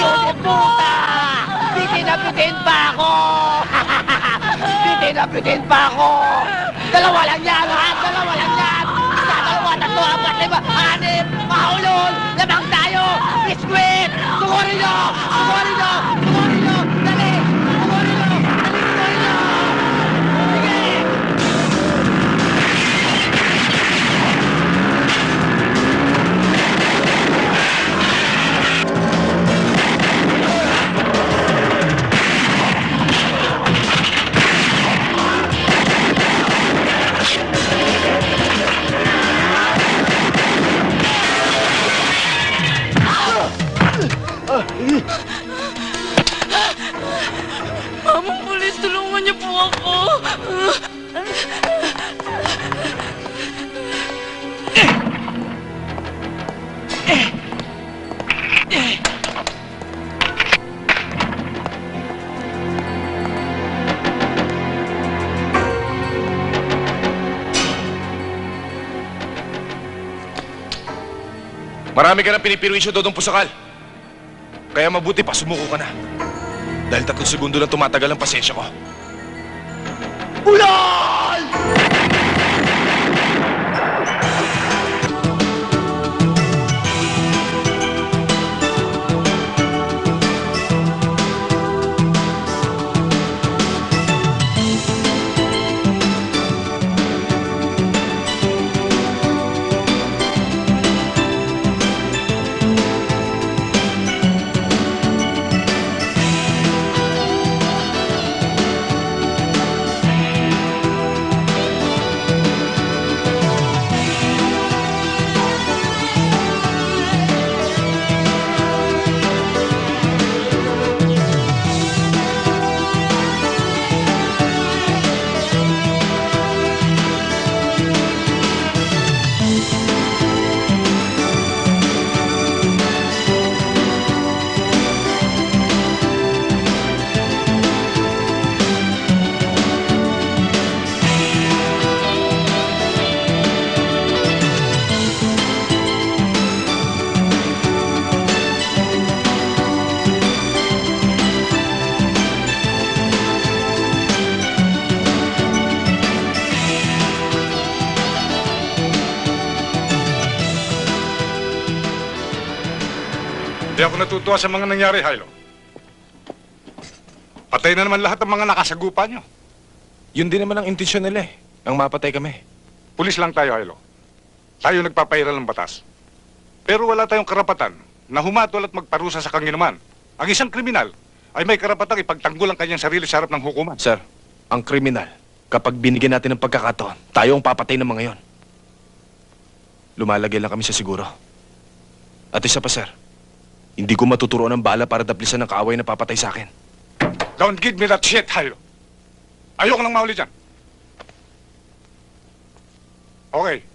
Yun, puta! Titinapitin pa ako! Titinapitin pa ako! Dalawa lang yan, ha? Dalawa lang yan! Isa, dalawa, tatlo, apat, lima, anim, mahulol! Lamang tayo! Biskwit! Sugurin nyo! Sugurin nyo! Sugurin nyo! Dali! Sugurin nyo! Dali, sugurin nyo! Sige! Mamang pulis, tulungan niyo po ako. Marami ka na pinipirwisyo, Dodong Pusakal. Kaya mabuti pa, sumuko ka na. Dahil 3 segundo lang tumatagal ang pasensya ko. Ulol! Hindi ako natutuwa sa mga nangyari, Hilo. Patay na naman lahat ng mga nakasagupa nyo. Yun din naman ang intensyon nila eh. Ang mapatay kami. Pulis lang tayo, Hilo. Tayo nagpapairal ng batas. Pero wala tayong karapatan na humatol at magparusa sa kanginuman. Ang isang kriminal ay may karapatang ipagtanggol ang kanyang sarili sa harap ng hukuman. Sir, ang kriminal, kapag binigyan natin ng pagkakataon, tayo ang papatay ng mga yon. Lumalagay lang kami sa siguro. At isa pa, sir, hindi ko matuturoan ng bala para daplisan ng kaaway na papatay sa akin. Don't give me that shit, Hilo. Ayoko nang mahuli dyan. Okay.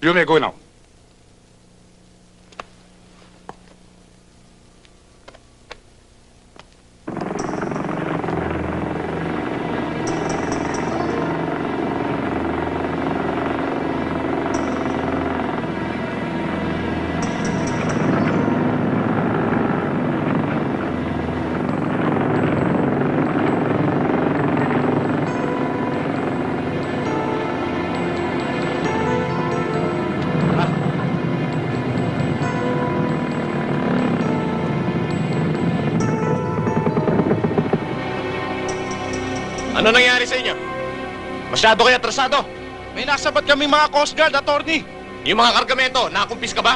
You may go now. Ano nangyari sa inyo? Masyado kayo atrasado. May nasabat kami mga Coast Guard, attorney. Yung mga kargamento, nakakumpis ka ba?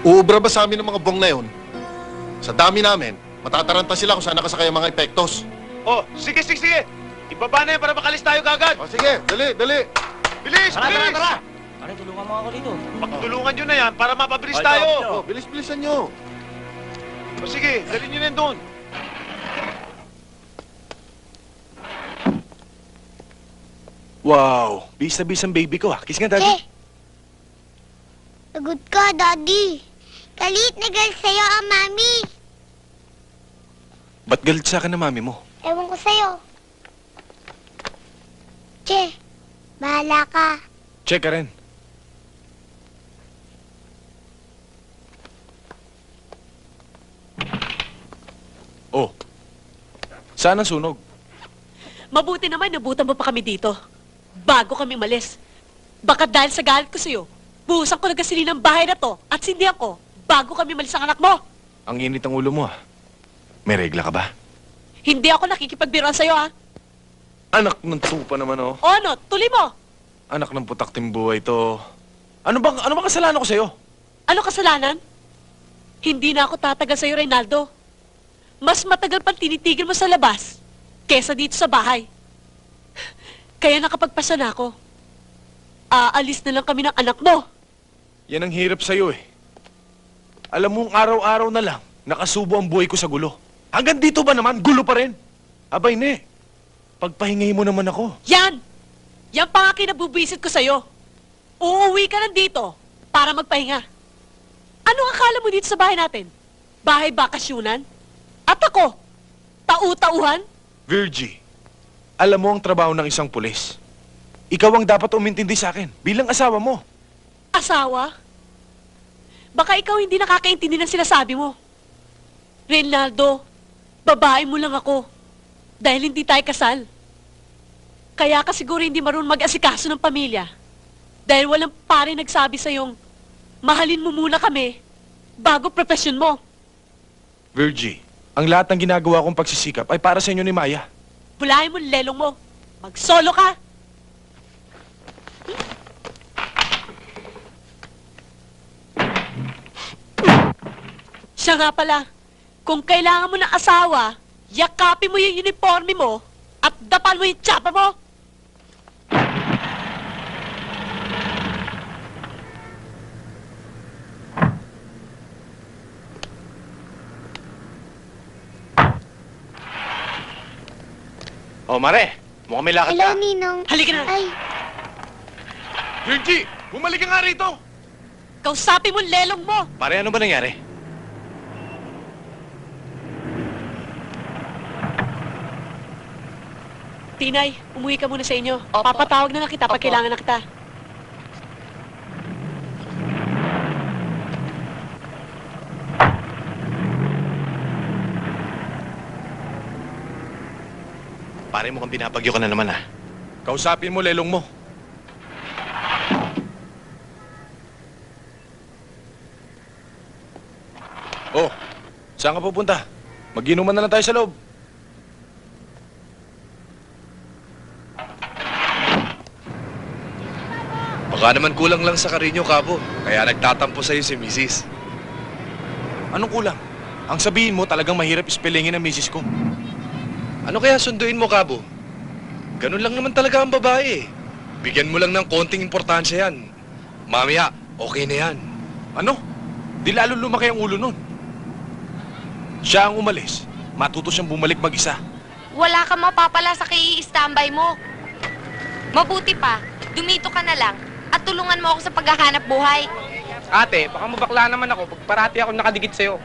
Uubra ba sa amin ng mga bong na yun? Sa dami namin, matataranta sila kung saan nakasakay ang mga epektos. Oh, sige, sige, sige. Ibaba na yan para makalis tayo kagad. O sige, dali, dali. Bilis, Tara, bilis! tara, tara! Pare, tulungan mo ako dito. Pagtulungan nyo na yan para mapabilis Ay, tayo. ito. O, bilis-bilisan nyo. O sige, dalhin nyo na yan doon. Wow, bis na bis ang baby ko ah. Kiss nga, daddy. Che! Lagot ka, Daddy. Galit na galit sa'yo ang mami. Ba't galit sa akin na mami mo? Ewan ko sa'yo. Che, bahala ka. Check ka rin. Oh, saan ang sunog? Mabuti naman nabutan mo pa kami dito. Bago kami malis. Baka dahil sa galit ko sa'yo, buhusan ko na gasolina ng bahay na to at sindihan ko bago kami malis ang anak mo. Ang init ang ulo mo, ah. May regla ka ba? Hindi ako nakikipagbiruan sa'yo, ha? Anak ng tupa naman, oh. O ano, tuloy mo. Anak ng putak timbuhay to. Ano bang kasalanan ko sa'yo? Ano kasalanan? Hindi na ako tatagal sa'yo, Reynaldo. Mas matagal pang tinitigil mo sa labas kesa dito sa bahay. Kaya nakapagpasya na ako. Aalis na lang kami ng anak mo. Yan ang hirap sa'yo, eh. Alam mong araw-araw na lang, nakasubo ang buhay ko sa gulo. Hanggang dito ba naman, gulo pa rin? Abay, ne. Pagpahingay mo naman ako. Yan! Yan pa nga kinabubwisit ko sa'yo. Uuwi ka lang dito para magpahinga. Ano akala mo dito sa bahay natin? Bahay bakasyunan? At ako? Tau-tauhan? Virgie, alam mo ang trabaho ng isang pulis. Ikaw ang dapat umintindi sa akin bilang asawa mo. Asawa? Baka ikaw hindi nakakaintindi ng sinasabi mo. Reynaldo, babae mo lang ako. Dahil hindi tayo kasal. Kaya ka siguro hindi marunong mag-asikaso ng pamilya. Dahil walang pare nagsabi sa'yong, mahalin mo muna kami bago profesyon mo. Virgie, ang lahat ng ginagawa kong pagsisikap ay para sa inyo ni Maya. Bulahin mo ang lelong mo. Mag-solo ka. Siya nga pala, kung kailangan mo ng asawa, yakapin mo yung uniforme mo at dapan mo yung tsapa mo. Oh, Mare, mukhang may lakad Hello, ka. Ninong. Halika na. Ay, Virgie, bumalik ka nga rito! Kausapin mo ang lelong mo. Pare, ano ba nangyari? Tinay, umuwi ka muna sa inyo. Papatawag na lang kita pag kailangan na kita. Pare, mukhang binabagyo ka na naman, ah. Kausapin mo, lelong mo. Oh, saan ka pupunta? Mag-inuman na lang tayo sa loob. Baka naman kulang lang sa karinyo, Kabo. Kaya nagtatampo sa'yo si Mrs. Anong kulang? Ang sabihin mo, talagang mahirap ispelingin ang misis ko. Ano kaya sunduin mo, Kabo? Ganun lang naman talaga ang babae, eh. Bigyan mo lang ng konting importansya yan. Mamaya, okay na yan. Ano? Di lalo lumaki ang ulo nun. Siya ang umalis. Matuto siyang bumalik mag-isa. Wala kang mapapala sa kii-standby mo. Mabuti pa, dumito ka na lang at tulungan mo ako sa paghahanap buhay. Ate, baka mabakla naman ako pag parati ako nakadikit sa'yo.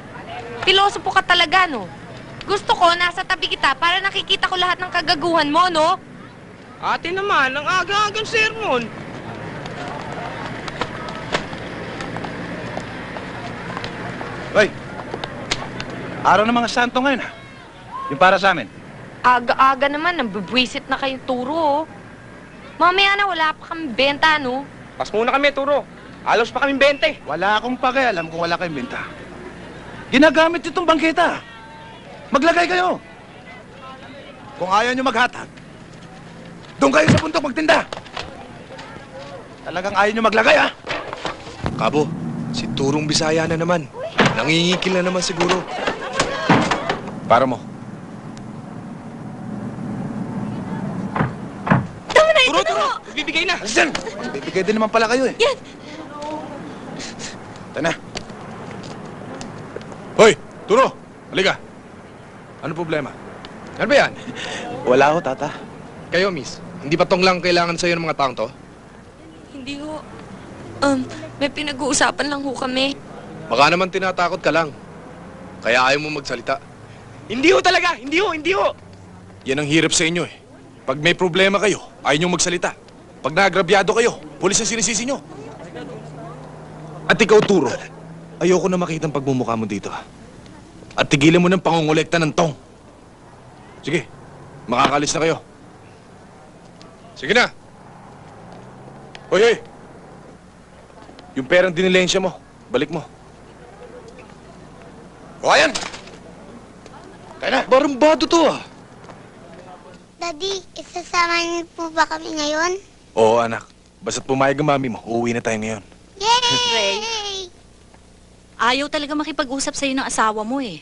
Pilosopo ka talaga, no? Gusto ko, nasa tabi kita para nakikita ko lahat ng kagaguhan mo, no? Ate naman, ang aga-agang sermon. Hoy! Araw ng mga santo ngayon, ha? Yung para sa amin. Aga-aga naman, nambubwisit na kayong turo, oh. Mamaya na, wala pa kami benta, no? Pas muna kami, Turo. Alos pa kaming 20. Wala akong pakialam kung wala kayong benta. Ginagamit itong bangketa. Maglagay kayo. Kung ayaw nyo maghatag, doon kayo sa bundok magtinda. Talagang ayaw nyo maglagay, ha? Kabo, si Turong Bisaya na naman. Nangingikil na naman siguro. Para mo. Tama na, Turo, ito Turo! na! Bibigay na! Asan? Bibigay din naman pala kayo, eh. Yan! Ito na. Hoy, Turo! Halika. Ano problema? Ano ba yan? Wala ho, tata. Kayo, miss. Hindi ba tong lang kailangan sa'yo ng mga taong to? Hindi ho. May pinag-uusapan lang ho kami. Baka naman tinatakot ka lang. Kaya ayaw mo magsalita. Hindi ho talaga! Hindi ho! Hindi ho! Yan ang hirap sa inyo, eh. Pag may problema kayo, ayaw niyong magsalita. Pag naagrabyado kayo, pulis ang sinisisi niyo. At ikaw, Turo, ayoko na makita ang pagmumukha mo dito, ha? At tigilan mo ng pangongolekta ng tong. Sige, makakalis na kayo. Sige na. Hoy, hoy! Yung perang dinilensya mo, balik mo. O ayan! Kaya na! Barambado to ah. Daddy, isasama niyo po ba kami ngayon? Oo, anak. Basta't pumayag ang mami mo, uuwi na tayo ngayon. Yay! Ayaw talaga makipag-usap sa'yo ng asawa mo eh.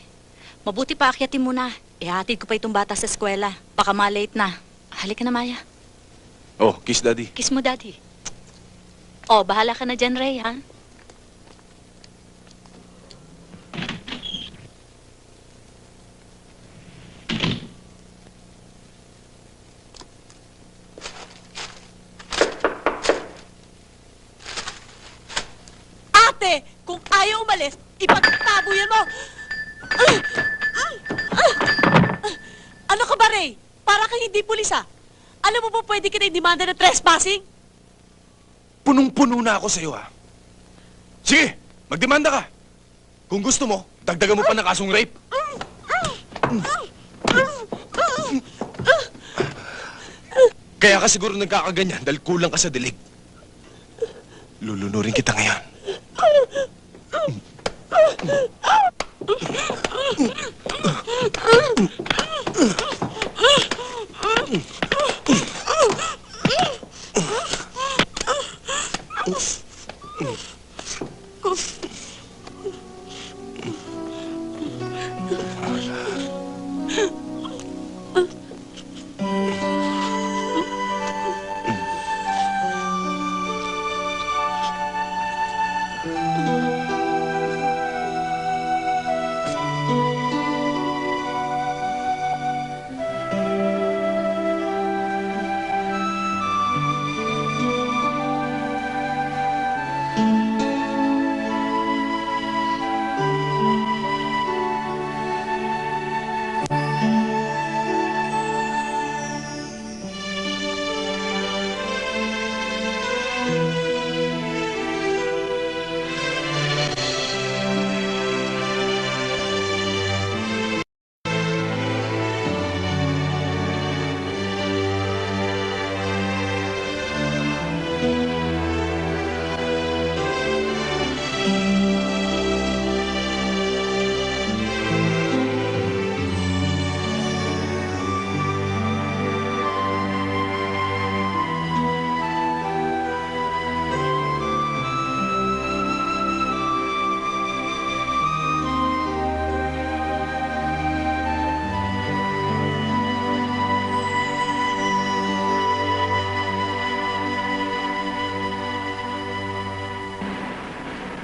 Mabuti pa akyatin mo na. Ihatid ko pa itong bata sa eskwela. Baka malate na. Halika na, Maya. Oh, kiss daddy. Kiss mo, Daddy. Oh, bahala ka na dyan, Ray, ha? Ate, kung ayaw umalis, ipagtabuyan mo! Ano ka ba, Ray? Para kang hindi pulis, ah. Alam mo ba pwede kita i-demanda ng trespassing? Punong-puno na ako sa'yo, ha? Sige, magdemanda ka. Kung gusto mo, dagdagan mo pa ng kasong rape. Kaya ka siguro nagkakaganyan dahil kulang ka sa dilig. Lulunurin kita ngayon.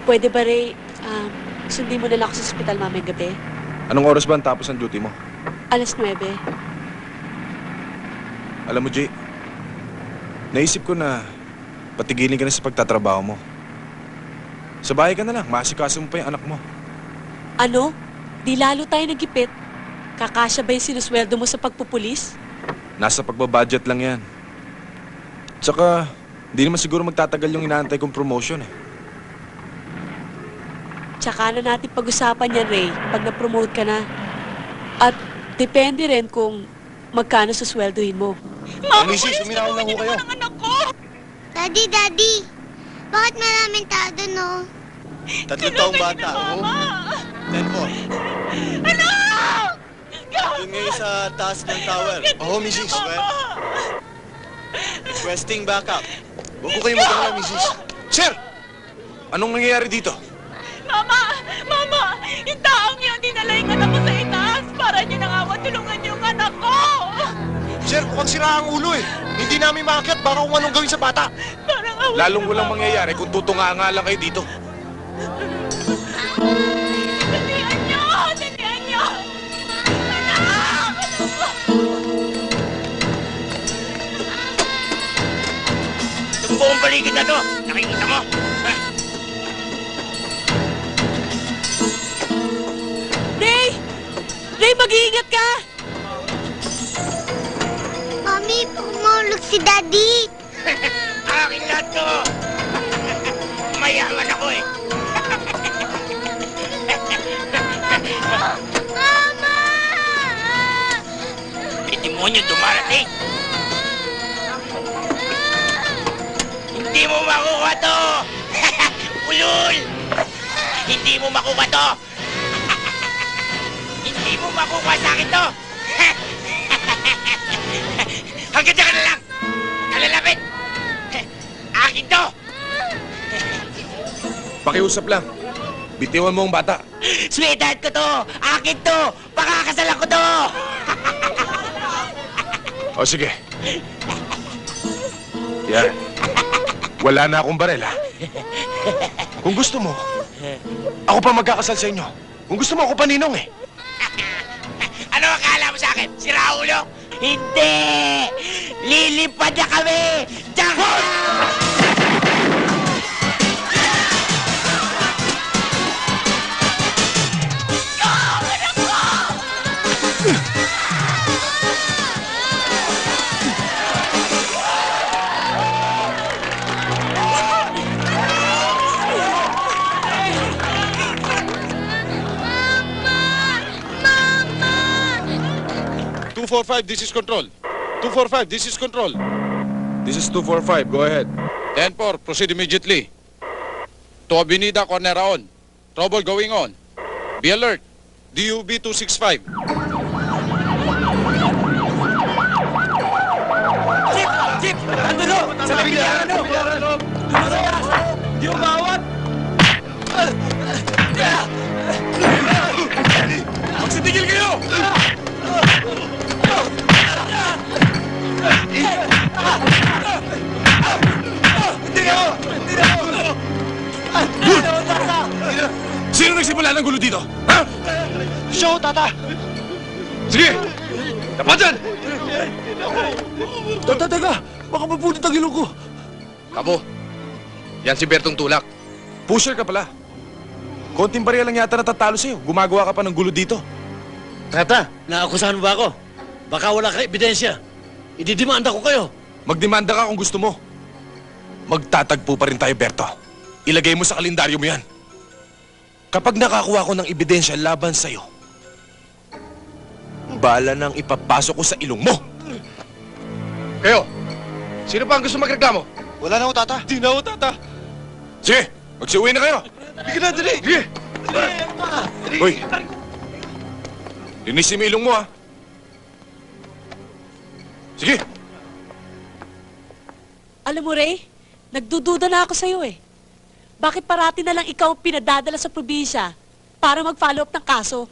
Pwede ba, Ray, sundin mo na lang ako sa ospital mamayang gabi? Anong oras ba ang tapos ng duty mo? Alas 9. Alam mo, Jay, naisip ko na patigilin ka na sa pagtatrabaho mo. Sa bahay ka na lang, maasikaso mo pa yung anak mo. Ano? Di lalo tayo nagipit. Kakasya ba yung sinusweldo mo sa pagpupulis? Nasa pagbabudget lang yan. Tsaka, hindi naman siguro magtatagal yung inaantay kong promotion eh. Tsaka na natin pag-usapan yan, Ray, pag na-promote ka na. At depende rin kung magkano susweldohin mo. Mrs., uminahon lang ho kayo. Daddy! Bakit maraming tao doon, no? 3 taong bata. Oo. 10 po. Ano? Doon ngayon sa taas ng tower. Oo, Mrs. Requesting backup. Huwag ko kayo magkakala, Mrs. Sir! Anong nangyayari dito? Mama! Yung taong yun, dinala yung anak ko sa itaas para niyo nang awa tulungan yung anak ko! Sir, mukhang sira ang ulo eh. Hindi namin maakyat. Baka kung anong gawin sa bata. Parang awa. Lalong walang mangyayari kung tutunga-nga lang kayo dito. Dalihan niyo! Anak! Itong buong paligid na to, nakikita mo? Ray, mag-iingat ka! Mami, pumulog si Daddy. Akin lahat to! Mayaman ako eh! yung dumarating. Hindi mo makuha to! Ulul! Hindi mo makuha to! Hindi mo makuha sa akin to! Hanggang dyan ka na lang! Kalalapit! Akin to! Pakiusap lang. Bitiwan mo ang bata. Sweetheart ko to! Akin to! Pakakasalan ko to! O sige. Yan. Wala na akong barel, ha? Kung gusto mo, ako pa magkakasal sa inyo. Kung gusto mo, ako paninong, eh. Ano akala mo sa akin? Si Raulo? Hindi! Lilipad na kami! Diyan ka! Mama! 245, this is control. 245, this is control. This is 245. Go ahead. 10-4, proceed immediately. To Avenida Corneraon. Trouble going on. Be alert. DUB 265. Jeep! Ando no! Sa kabilang ano! Di umawat! Magsitigil kayo! Hindi ako! Sino nagsimula ng gulo dito? Ha? Show, tata! Sige! Tapat dyan! Teka! Baka mapunit ang ilong ko. Kabo, yan si Bertong Tulak. Pusher ka pala. Konting barya lang yata natatalo sa'yo. Gumagawa ka pa ng gulo dito. Tata, naakusahan mo ba ako? Baka wala ka ebidensya. Ididimanda ko kayo. Magdemanda ka kung gusto mo. Magtatagpo pa rin tayo, Berto. Ilagay mo sa kalendaryo mo yan. Kapag nakakuha ko ng ebidensya laban sa'yo, bala nang ipapasok ko sa ilong mo. Kayo, sino pa ang gusto magreklamo? Wala na ho, tata. Di na ho, tata. Sige, magsiuwi na kayo. Bigyan na, dali. Sige. Hoy. Linisin mo ilong mo, ha. Sige. Alam mo, Ray, nagdududa na ako sa'yo eh. Bakit parati na lang ikaw ang pinadadala sa probinsya para mag-follow up ng kaso?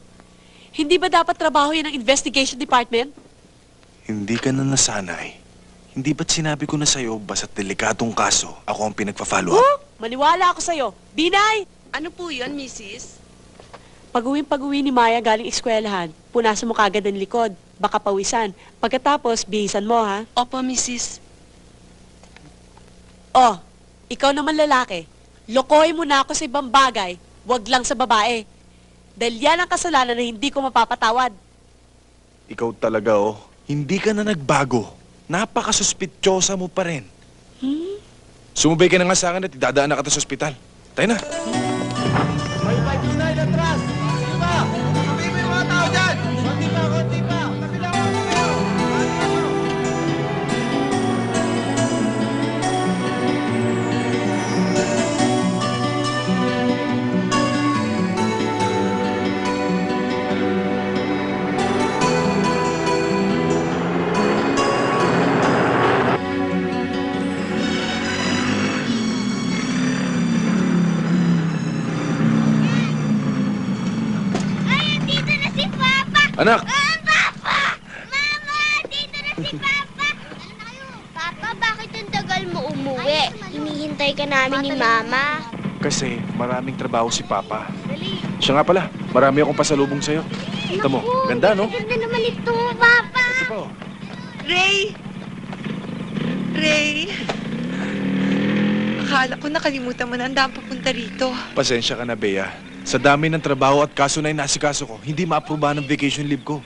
Hindi ba dapat trabaho yan ng investigation department? Hindi ka na nasanay. Hindi ba't sinabi ko na sa'yo, basta't delikatong kaso, ako ang pinagpa-follow up? Oh, maniwala ako sa'yo. Binay! Ano po yun, Mrs.? Pag-uwi ni Maya galing eskwelahan, punasan mo kagad ang likod. Baka pawisan. Pagkatapos, bihisan mo, ha? Opo, Mrs. Oh, ikaw naman lalaki. Lokohin mo na ako sa ibang bagay, wag lang sa babae. Dahil yan ang kasalanan na hindi ko mapapatawad. Ikaw talaga, oh. Hindi ka na nagbago. Napakasuspityosa mo pa rin. Sumubay ka na nga sa akin at idadaan na kita sa ospital. Tayo na. May bikes na atras! Di ba? Sabi mo yung mga tao dyan! Konti pa, konti pa! Kabilang ako, kabilang! Anak! Papa! Mama! Dito na si Papa! Papa, bakit ang tagal mo umuwi? Hinihintay ka namin ni Mama. Kasi maraming trabaho si Papa. Siya nga pala, marami akong pasalubong sa'yo. Kita mo, ganda, no? Ganda naman ito, Papa! Ito pa, oh. Ray! Ray! Akala ko nakalimutan mo na ang daan papunta rito. Pasensya ka na, Bea. Sa dami ng trabaho at kaso na inasikaso ko, hindi ma-aprobahan ng vacation leave ko.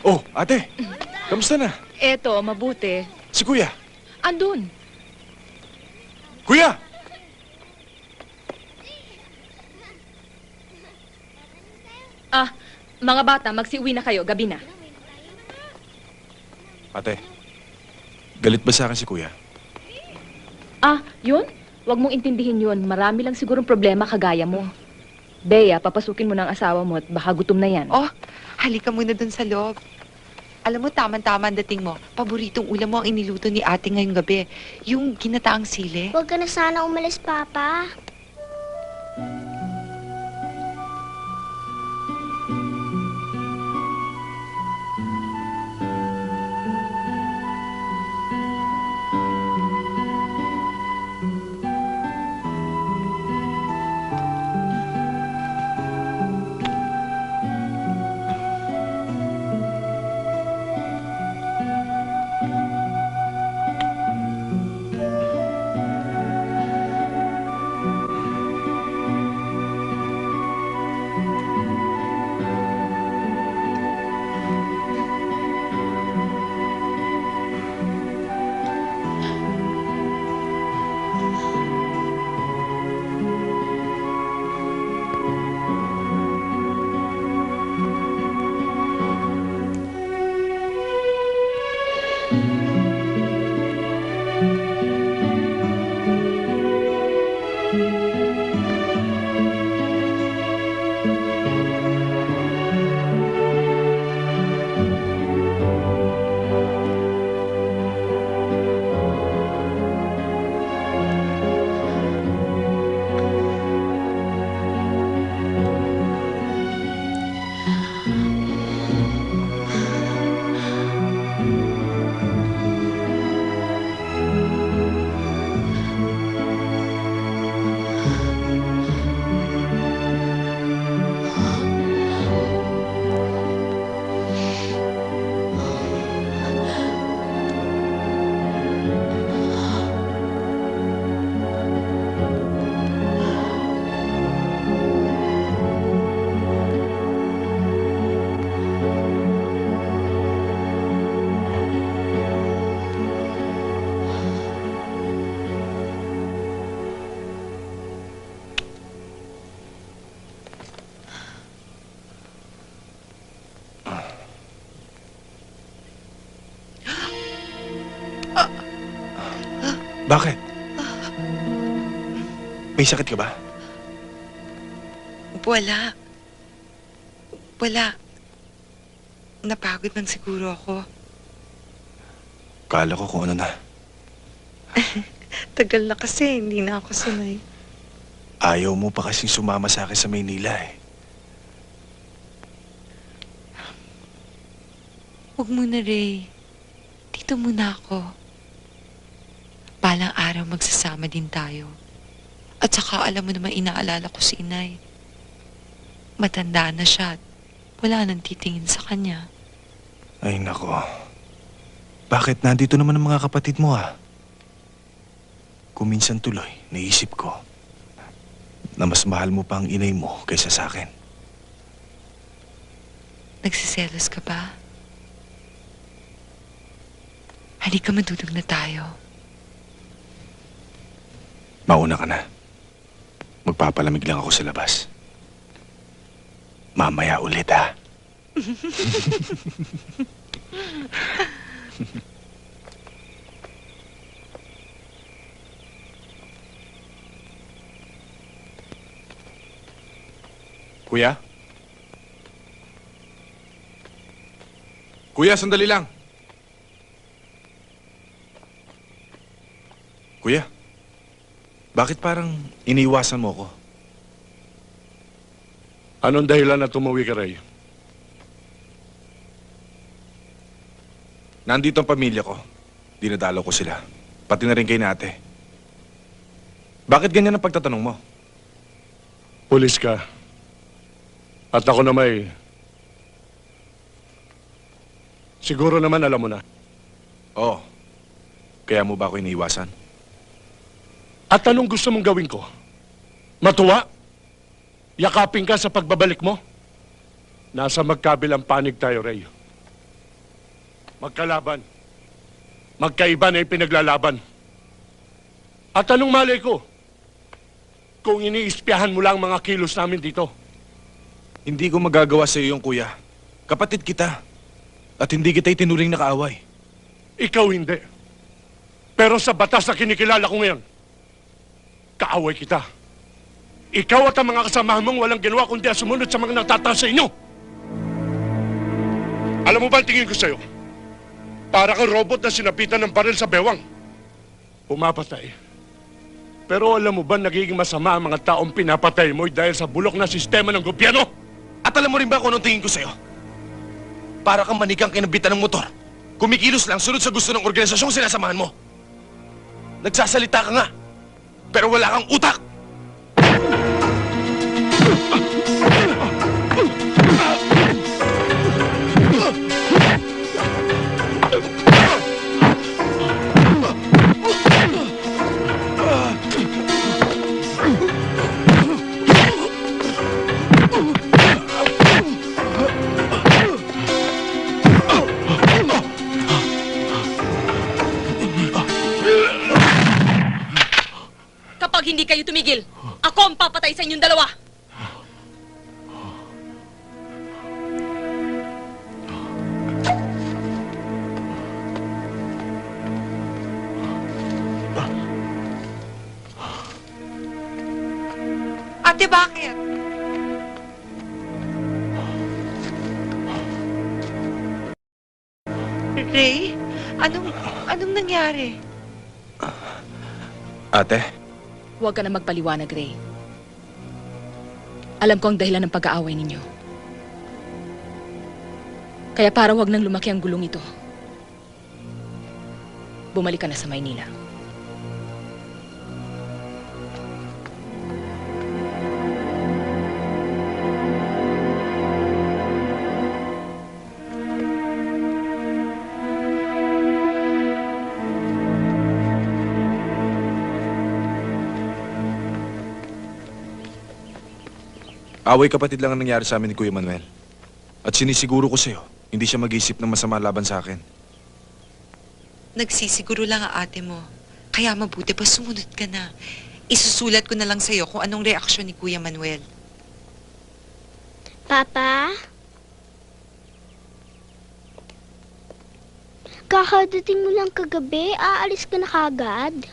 Oh, ate, kamusta na? Eto, mabuti. Si Kuya. Andun. Kuya! Ah, mga bata, magsiuwi na kayo. Gabi na. Ate, galit ba sa akin si Kuya? Ah, yun? Huwag mong intindihin yun. Marami lang sigurong problema kagaya mo. Bea, papasukin mo ng asawa mo at baka gutom na yan. Oh, halika muna dun sa loob. Alam mo, tama-tama ang dating mo. Paboritong ulam mo ang iniluto ni ate ngayong gabi. Yung ginataang sili. Huwag ka na sana umalis, Papa. Bakit? May sakit ka ba? Wala. Wala. Napagod lang siguro ako. Kala ko kung ano na. Tagal na kasi, hindi na ako sanay. Ayaw mo pa kasing sumama sa akin sa Maynila eh. Huwag muna, Ray. Dito muna ako. Balang araw magsasama din tayo. At saka alam mo naman inaalala ko si inay. Matanda na siya at wala nang titingin sa kanya. Ay nako. Bakit nandito naman ang mga kapatid mo ah? Kung minsan tuloy, naisip ko na mas mahal mo pa ang inay mo kaysa sa akin. Nagsiselos ka ba? Halika, matulog na tayo. Mauna ka na. Magpapalamig lang ako sa labas. Mamaya ulit ha. Kuya? Kuya, sandali lang. Kuya, bakit parang iniiwasan mo ko? Anong dahilan na tumuwi ka, Ray? Nandito ang pamilya ko. Dinadalaw ko sila. Pati na rin kay nate. Bakit ganyan ang pagtatanong mo? Pulis ka. At ako na may... Siguro naman alam mo na. Oo. Kaya mo ba ako iniiwasan? At anong gusto mong gawin ko? Matuwa? Yakapin ka sa pagbabalik mo? Nasa magkabilang panig tayo, Ray. Magkalaban. Magkaiba na yung pinaglalaban. At anong malay ko? Kung iniispiyahan mo lang mga kilos namin dito. Hindi ko magagawa sa iyo yung kuya. Kapatid kita. At hindi kita itinuring na kaaway. Ikaw hindi. Pero sa batas na kinikilala ko ngayon, kaaway kita. Ikaw at ang mga kasamahan mong walang ginawa kundi ang sumunod sa mga natataas sa inyo. Alam mo ba ang tingin ko sa'yo? Para kang robot na sinapitan ng baril sa bewang. Pumapatay. Pero alam mo ba nagiging masama ang mga taong pinapatay mo dahil sa bulok na sistema ng gobyerno? At alam mo rin ba kung anong tingin ko sa'yo? Para kang manikang kinabitan ng motor. Kumikilos lang sunod sa gusto ng organisasyong sinasamahan mo. Nagsasalita ka nga, pero wala kang utak! Kapag hindi kayo tumigil, ako ang papatay sa inyong dalawa. Ate, bakit? Ray, anong nangyari? Ate, Huwag ka na magpaliwanag, Ray. Alam ko ang dahilan ng pag-aaway ninyo. Kaya para huwag nang lumaki ang gulong ito, bumalik ka na sa Maynila. away kapatid lang ang nangyari sa amin ni Kuya Manuel. At sinisiguro ko sa'yo, hindi siya mag-isip ng masama laban sa akin. Nagsisiguro lang ang ate mo. Kaya mabuti pa sumunod ka na. Isusulat ko na lang sa'yo kung anong reaksyon ni Kuya Manuel. Papa? Kakadating mo lang kagabi, aalis ka na kagad?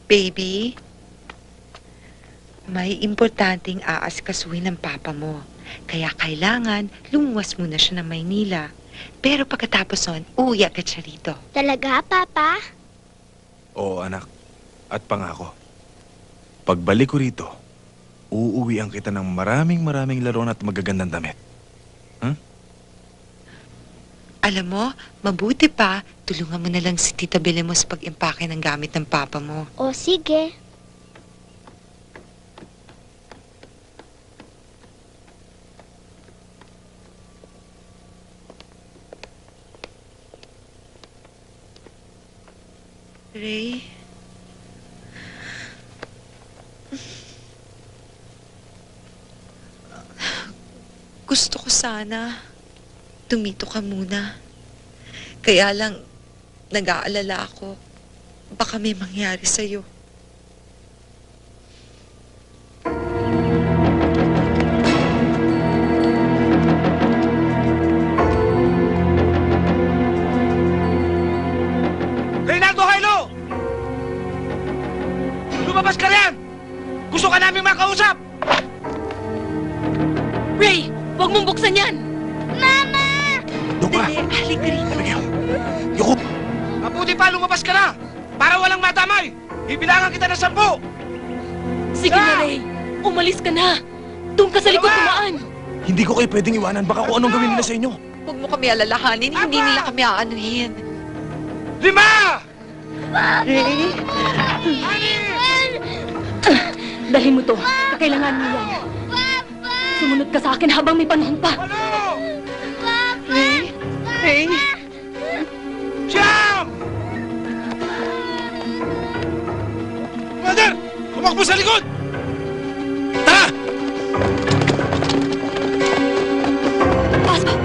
Baby, may importanteng aasikasuhin ng papa mo. Kaya kailangan lumuwas muna siya ng Maynila. Pero pagkatapos nun, uuwi agad siya rito. Talaga, Papa? Oo, anak. At pangako. Pagbalik ko rito, uuwian kita ng maraming laruan at magagandang damit. Alam mo, mabuti pa, tulungan mo na lang si Tita Bele mo sa pag-impake ng gamit ng papa mo. O, sige. Ray? Gusto ko sana tumito ka muna. Kaya lang, nag-aalala ako. Baka may mangyari sa'yo. Reynaldo Jailo! Lumabas ka riyan! Gusto ka namin makausap! Ray! Huwag mong buksan yan! Mama! Doon ka! Halika rito. Yuko! Mabuti pa, lumabas ka na! Para walang madamay! Ibilangan kita ng 10! Sige na, Ray. Umalis ka na. Doon ka sa likod tumaan. Hindi ko kayo pwedeng iwanan. Baka kung anong gawin nila sa inyo. Huwag mo kami alalahanin. Hindi nila kami aanuhin. 5! Ray? Dalhin mo to. Kakailangan mo yan. Sumunod ka sa akin habang may panahon pa. Ray? Ray? Siyam! Mother! Tumakbo sa likod! Tara! Pasok!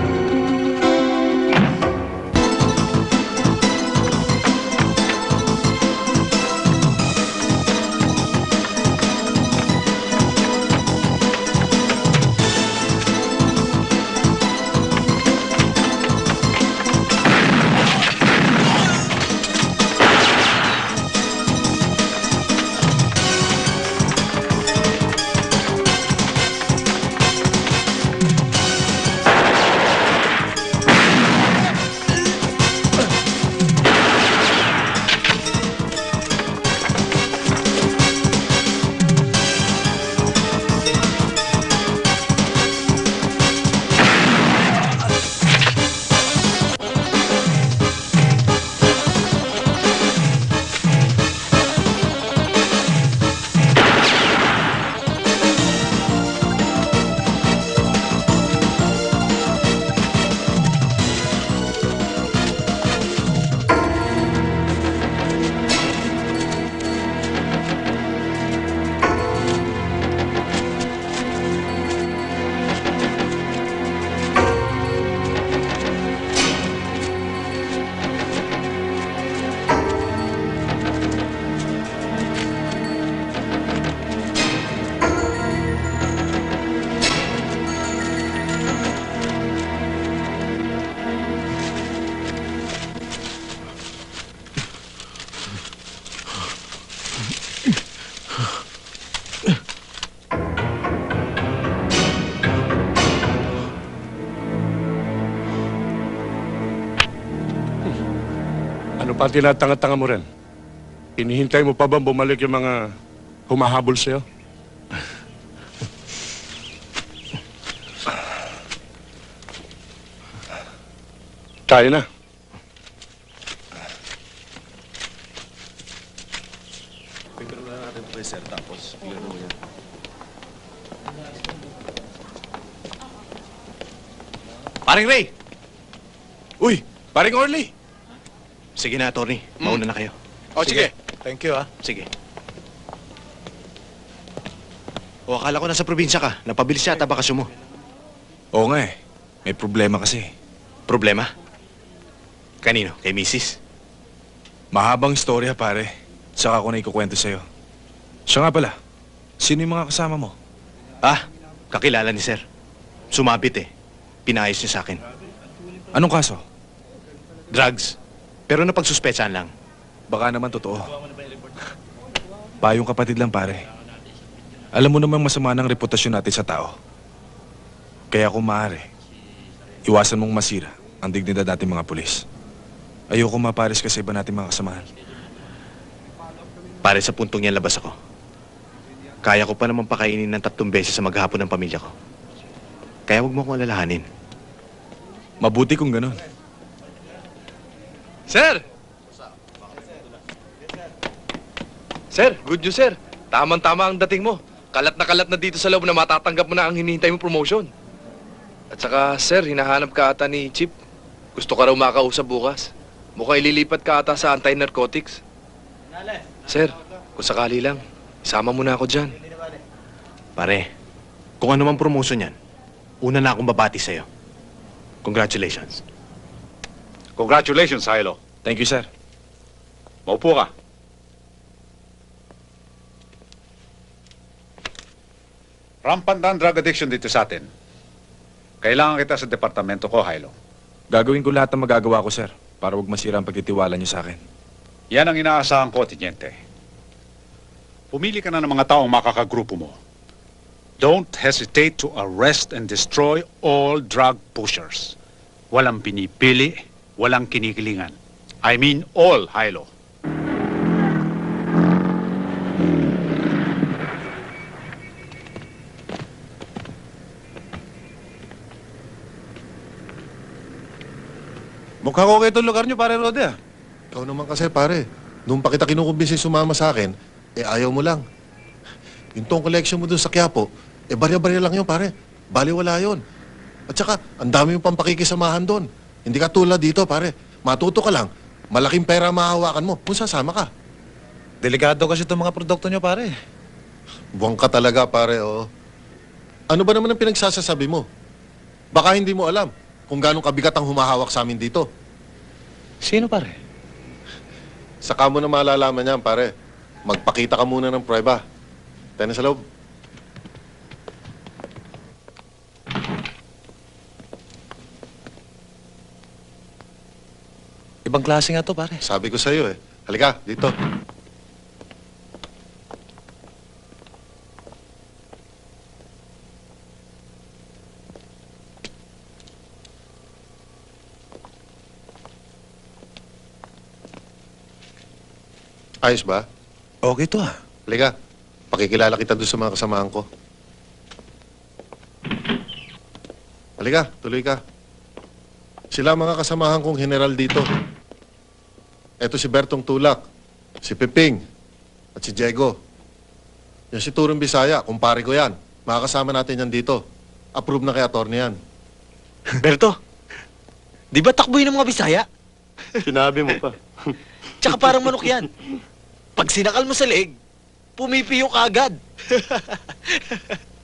Pati na tanga-tanga mo rin. Hinihintay mo pa ba bumalik yung mga humahabol sa'yo? Tayo na. Paring Ray! Uy! Paring Orly! Sige na, attorney. Mauna na kayo. O, sige. Thank you, Sige. O, akala ko nasa probinsya ka. Napabilis yata bakasyon mo. Oo nga eh. May problema kasi. Problema? Kanino? Kay Mrs.? Mahabang istorya, pare. Saka ako na ikukwento sa'yo. Siya nga pala. Sino yung mga kasama mo? Ah, kakilala ni Sir. Sumabit eh. Pinayos niya sa akin. Anong kaso? Drugs. Pero napagsuspetsahan lang. Baka naman totoo. Payong kapatid lang, pare. Alam mo namang masama ng reputasyon natin sa tao. Kaya kung maaari, iwasan mong masira ang dignidad natin mga pulis. Ayoko mapares ka sa iba natin mga kasamahan. Pare sa puntong yan labas ako. Kaya ko pa naman pakainin ng 3 beses sa maghapon ng pamilya ko. Kaya huwag mo akong alalahanin. Mabuti kung ganun. Sir! Sir, good news, sir. Tamang-tama ang dating mo. Kalat na dito sa loob na matatanggap mo na ang hinihintay mong promotion. At saka, sir, hinahanap ka ata ni Chip. Gusto ka raw makausap bukas. Mukhang ililipat ka ata sa anti-narcotics. Sir, kung sakali lang, isama mo na ako dyan. Pare, kung ano mang promotion yan, una na akong babati sa'yo. Congratulations. Congratulations, Hilo. Thank you, sir. Maupo ka. Rampant na ang drug addiction dito sa atin. Kailangan kita sa departamento ko, Hilo. Gagawin ko lahat ng magagawa ko, sir, para huwag masira ang pagtitiwala niyo sa akin. Yan ang inaasahan ko, Tiniente. Pumili ka na ng mga taong makakagrupo mo. Don't hesitate to arrest and destroy all drug pushers. Walang pinipili, walang kinikilingan. I mean all, Hilo. Mukhang okay itong lugar nyo, pare Rode, ah. Ikaw naman kasi, pare. Nung pa kita kinukumbinsi sumama sa akin, ayaw mo lang. Yung tong collection mo dun sa Quiapo, barya-barya lang yun, pare. Bali, wala yun. At saka, ang dami yung pampakikisamahan doon. Hindi ka tulad dito, pare. Matuto ka lang. Malaking pera mahahawakan mo kung sasama ka. Delikado kasi itong mga produkto nyo, pare. Buwang ka talaga, pare, oo. Ano ba naman ang pinagsasasabi mo? Baka hindi mo alam kung gano'ng kabigat ang humahawak sa amin dito. Sino, pare? Saka mo na malalaman yan, pare. Magpakita ka muna ng prueba. Tayo na sa loob. Ibang klase nga to, pare. Sabi ko sa'yo eh. Halika, dito. Ayos ba? Okay to, ah. Halika, pakikilala kita doon sa mga kasamahan ko. Halika, tuloy ka. Sila ang mga kasamahan kong general dito. Eto si Bertong Tulak, si Piping, at si Diego. Yan si Turong Bisaya, kumpare ko yan. Makakasama natin yan dito. Approve na kay attorney yan. Berto, di ba takbo yun ng mga Bisaya? Sinabi mo pa. Tsaka parang manok yan. Pag sinakal mo sa leeg, pumipiyo ka agad.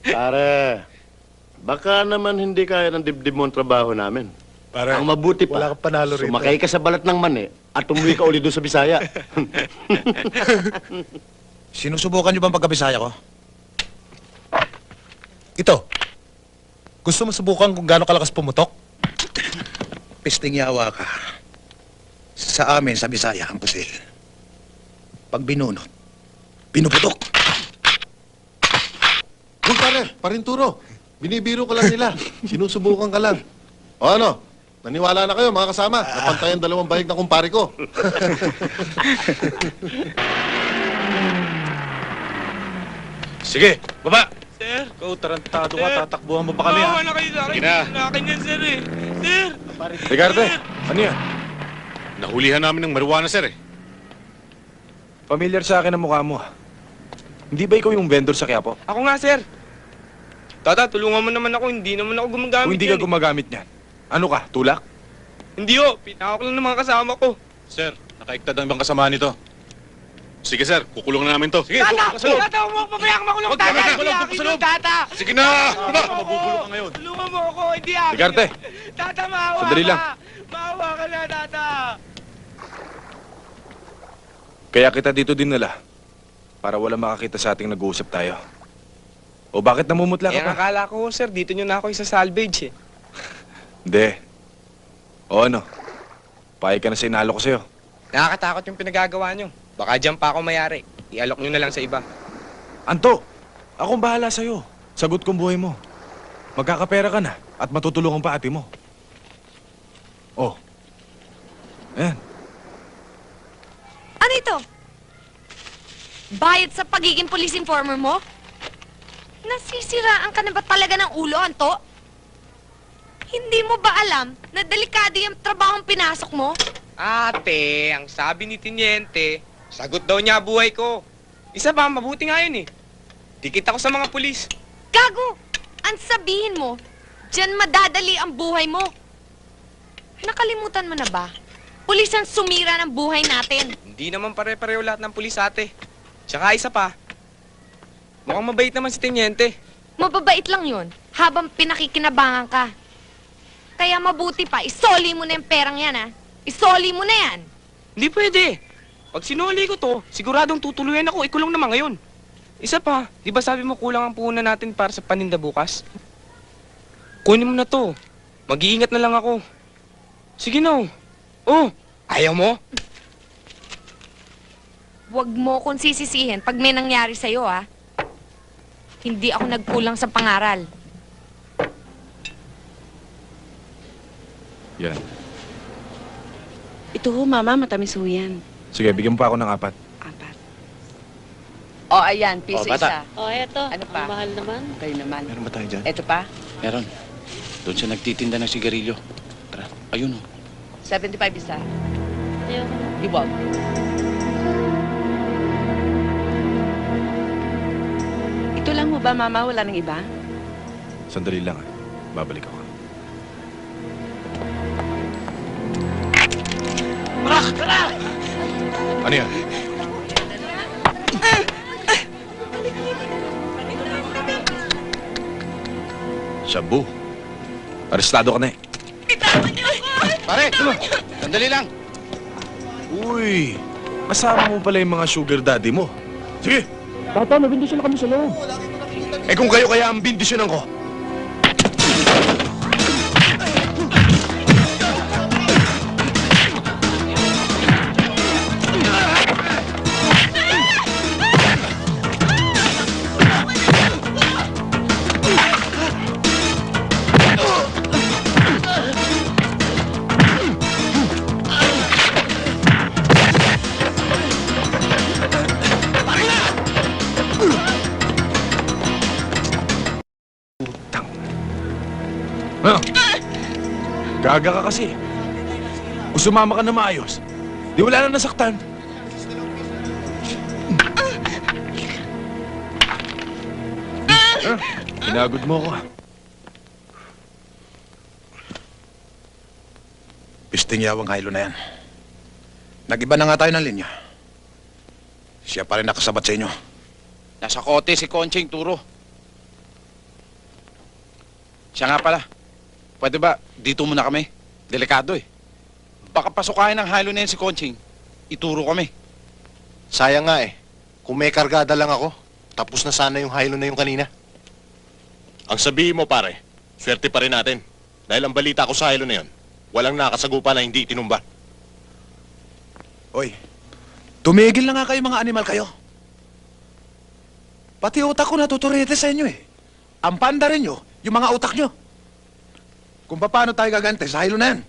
Pare, baka naman hindi kaya ng dibdib mo ang trabaho namin. Pare, ang mabuti pa, wala kang panalo rito. sumakay ka sa balat ng mani at umuwi ka uli doon sa Bisaya. Sinusubukan nyo bang pagkabisaya ko? Ito. Gusto mo subukan kung gaano kalakas pumutok? Pisting yawa ka. Sa amin, sa Bisaya, ang pusil. Pag binunot, pinuputok. Uy, pare, parinturo. Binibiro ka lang nila. Sinusubukan ka lang. O ano? Naniwala na kayo, mga kasama. Napantay ang dalawang bahig na kumpare ko. Sige, baba! Sir! Ikaw, tarantado ka, tatakbuhan mo pa kami, ha? na kayo sa akin. Sige na. Akin yan, sir eh. Sir! Rigarte, ano yan? Nahulihan namin ng marijuana, sir, eh. Familiar sa akin ang mukha mo, ha? Hindi ba ikaw yung vendor sa Quiapo? Ako nga, sir. Tata, tulungan mo naman ako. Hindi naman ako gumagamit Kung hindi ka gumagamit niyan, ano ka, tulak? Hindi ho. Pinakak lang ng mga kasama ko. Sir, nakaiktad ang ibang kasama nito. Sige, sir. Kukulong na namin to. Sige, Tata! Tata, huwag mo pabayang makulong. Huwag ka Tata, makulong, hindi akin papasulong. yun, Tata! Sige na! Tulungan mo Magugulo ako. ka ngayon. Tulungan mo ako. Hindi akin Rigarte. yun. Tata, maawa Sandali ka. lang. Maawa ka na, Tata. Kaya kita dito dinala para wala makakita sa ating nag-uusap tayo. O bakit namumutla ka Eh, ang pa? akala ko, sir, dito nyo na ako isa-salvage eh. Hindi. O ano? Payag ka na sa inalo ko sa'yo. Nakakatakot yung pinagagawa nyo. Baka dyan pa ako mayari. I-alok nyo na lang sa iba. Anto, akong bahala sa'yo. Sagot kong buhay mo. Magkakapera ka na at matutulungan pa ate mo. Oh. Ayan. Ano ito? Bayad sa pagiging police informer mo? Nasisiraan ka na ba talaga ng ulo, Anto? Hindi mo ba alam na delikado yung trabahong pinasok mo? Ate, ang sabi ni Tiniente, sagot daw niya buhay ko. Isa pa, mabuti nga yun eh. Dikit ako sa mga pulis. Gago! Ang sabihin mo, dyan madadali ang buhay mo. Nakalimutan mo na ba? Pulis ang sumira ng buhay natin. Hindi naman pare-pareho lahat ng pulis, ate. Tsaka isa pa, mukhang mabait naman si Tiniente. Mababait lang yun habang pinakikinabangan ka. Kaya mabuti pa, isoli mo na yung perang yan, ha? Isoli mo na yan. Hindi pwede. Pag sinuli ko to, siguradong tutuluyan ako. Ikulong naman ngayon. Isa pa, di ba sabi mo kulang ang puhunan natin para sa paninda bukas? Kunin mo na to. Mag-iingat na lang ako. Sige na. Oh, ayaw mo? Huwag mo kong sisisihin pag may nangyari sa'yo, ha? Hindi ako nagkulang sa pangaral. Yan. Ito ho, Mama, matamis ho yan. Sige, bigyan mo pa ako ng 4. O, ayan, piso O, bata. isa. O, eto. Ano pa? Ang mahal naman. Kayo naman. Meron ba tayo dyan? Eto pa? Meron. Doon siya nagtitinda ng sigarilyo. Tara, ayun o. 75 isa. Iwag. Ito lang mo ba, Mama? Wala nang iba? Sandali lang, ha? Babalik ako. Ano yan? Shabu. Arestado ka na eh. Pare, sandali lang. Uy, kasama mo pala yung mga sugar daddy mo. Sige. Tata, nabindisyon na kami sa loob. Eh kung kayo kaya ang bindisyonan ko. Ano? Gaga ka kasi. Kung sumama ka na maayos, di wala na nasaktan. Pinagod mo ako. Pistingyawang Hilo na yan. Nag-iba na nga tayo ng linya. Siya pa rin nakasabat sa inyo. Nasa kote si Conching Turo. Siya nga pala. Pwede ba dito muna kami? Delikado eh. Baka pasukahin ng Hilo na yan si Conching. Ituro kami. Sayang nga eh. Kung may kargada lang ako, tapos na sana yung Hilo na yung kanina. Ang sabihin mo pare, swerte pa rin natin. Dahil ang balita ko sa Hilo na yun, walang nakasagupa na hindi tinumba. Hoy, tumigil na nga kayo mga animal kayo. Pati utak ko natuturete sa inyo eh. Ang panda rin nyo, yung mga utak nyo. Kung paano tayo gagante sa Hilo na yan.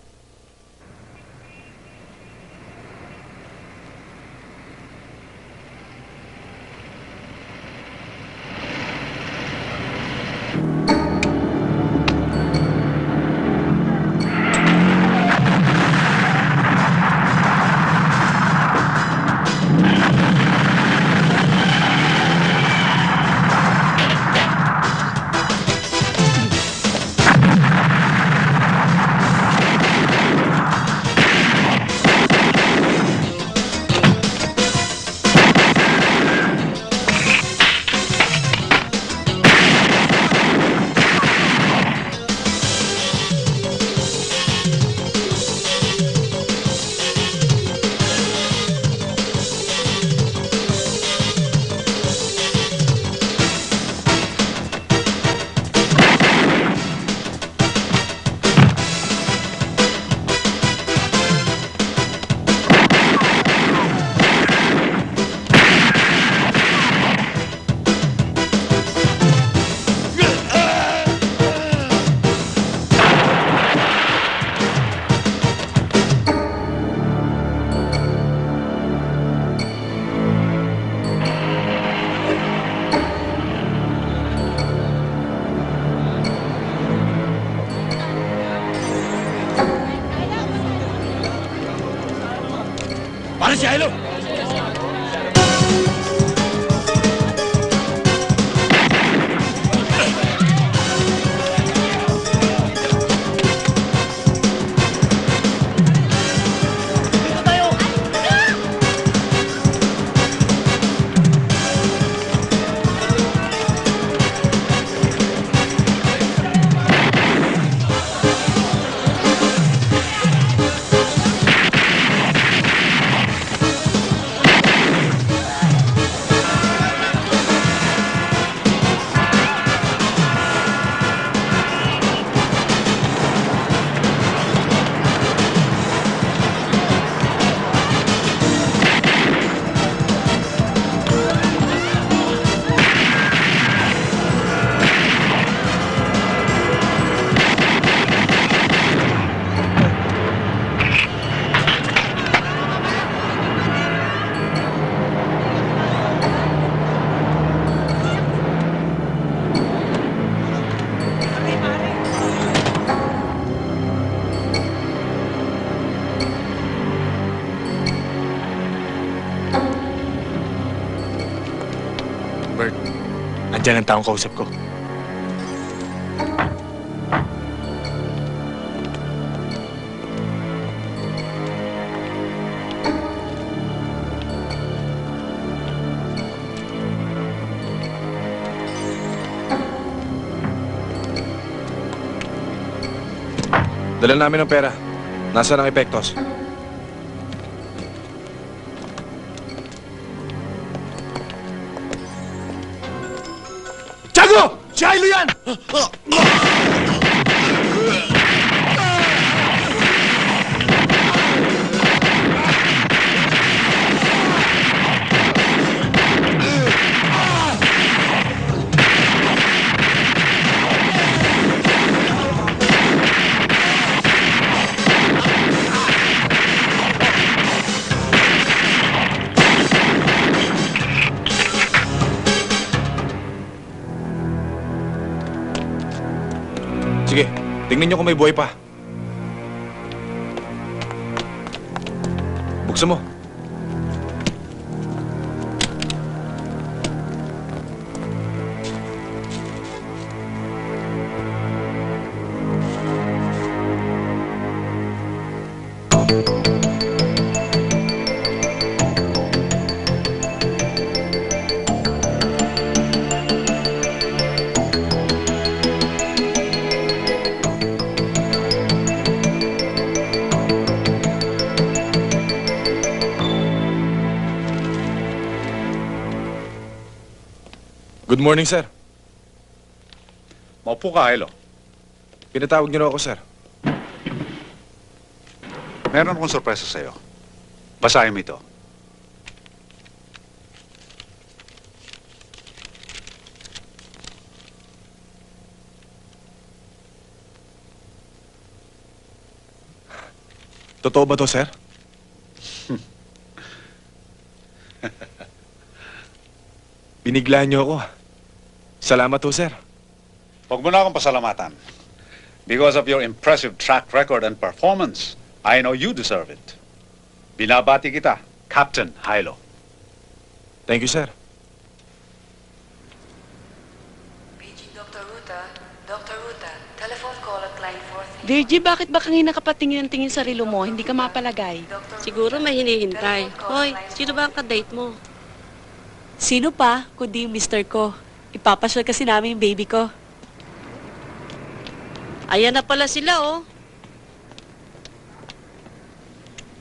Andyan ang taong kausap ko. Dala namin ng pera. Nasaan ang epektos? Tiago! Si Ailo yan! Sige, tingnan niyo kung may buhay pa. Buksan mo. Good morning, sir. Maupo ka, Ailo. Pinatawag niyo na ako, sir. Meron akong sorpresa sa'yo. Basahin mo ito. Totoo ba to, sir? Biniglaan niyo ako. Salamat ho, sir. Huwag mo na akong pasalamatan. Because of your impressive track record and performance, I know you deserve it. Binabati kita, Captain Hilo. Thank you, sir. Dr. Ruta, telephone call at line 43. Virgie, bakit ba kanina ka patingin ng tingin sa relo mo? Hindi ka mapalagay. Siguro may hinihintay. Hoy, sino ba ang kadate mo? Sino pa, kundi yung mister ko. Ipapasyal kasi namin yung baby ko. Ayan na pala sila, oh.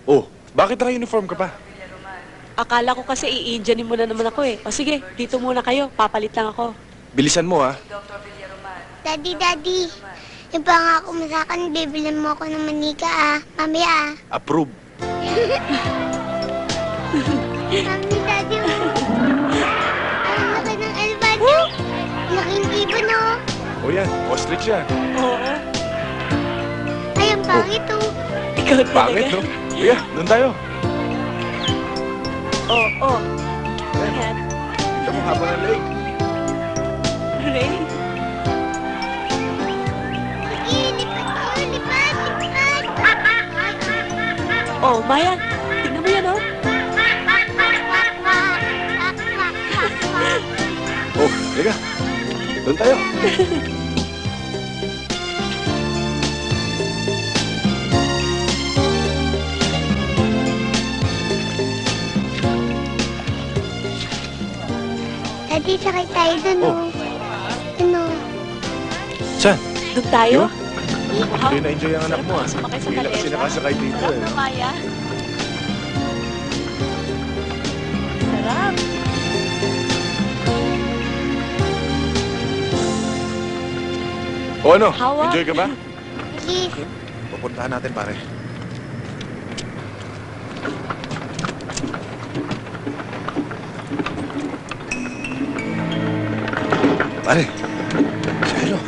Oh, bakit naka-uniform ka pa? Akala ko kasi i-Indianin mo na naman ako eh. O sige, dito muna kayo. Papalit lang ako. Bilisan mo, ha? Daddy. Yung pangako mo sa akin, bibilan mo ako ng manika ah. Mamaya ah. Approve. Mami, Daddy. Ang laki ng albado. Laking ibon oh. O yan, ostrich yan. Oo. Ay, ang pangit oh. Ikaw talaga. Pangit, no? Kuya, doon tayo. Oo. Ayan. Ito mo haba ng leg. Ray. Oh, Maya, tingnan mo yan, oh. Oh, teka. Doon tayo. Daddy, sakay tayo dun oh. Ano? Saan? Doon tayo? Enjoy na enjoy ang anak mo, ah. Sumakay sa Hindi lang kasi kalesa. nakasakay dito, Sarap eh. na, Maya. Sarap. O ano? Hawak. Enjoy ka ba? Please. Pupuntahan natin, pare. Pare, si Hilo.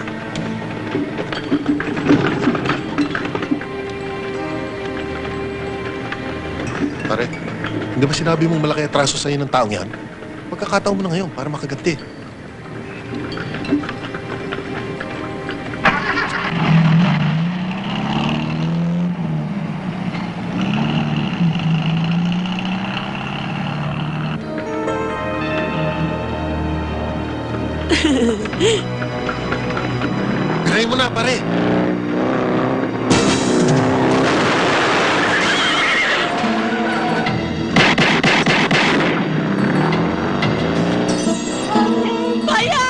Pare, hindi ba sinabi mong malaki atraso sa'yo ng taong yan? Pagkakataon mo na ngayon para makaganti. Try mo na, pare. Maya!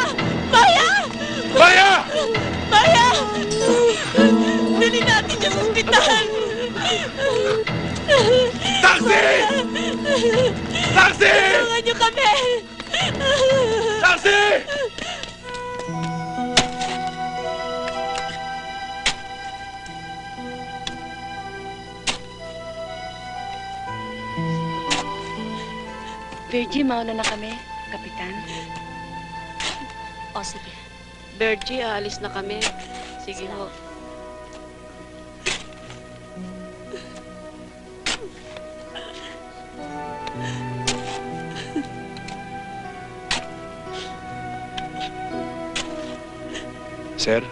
Maya! Maya! Maya! Dali natin siya sa ospital! Taxi! Taxi! Tulungan niyo kami! Taxi! Virgie, mauna na kami, Kapitan. O, sige. Bergie, aalis na kami. Sige ho. Sir,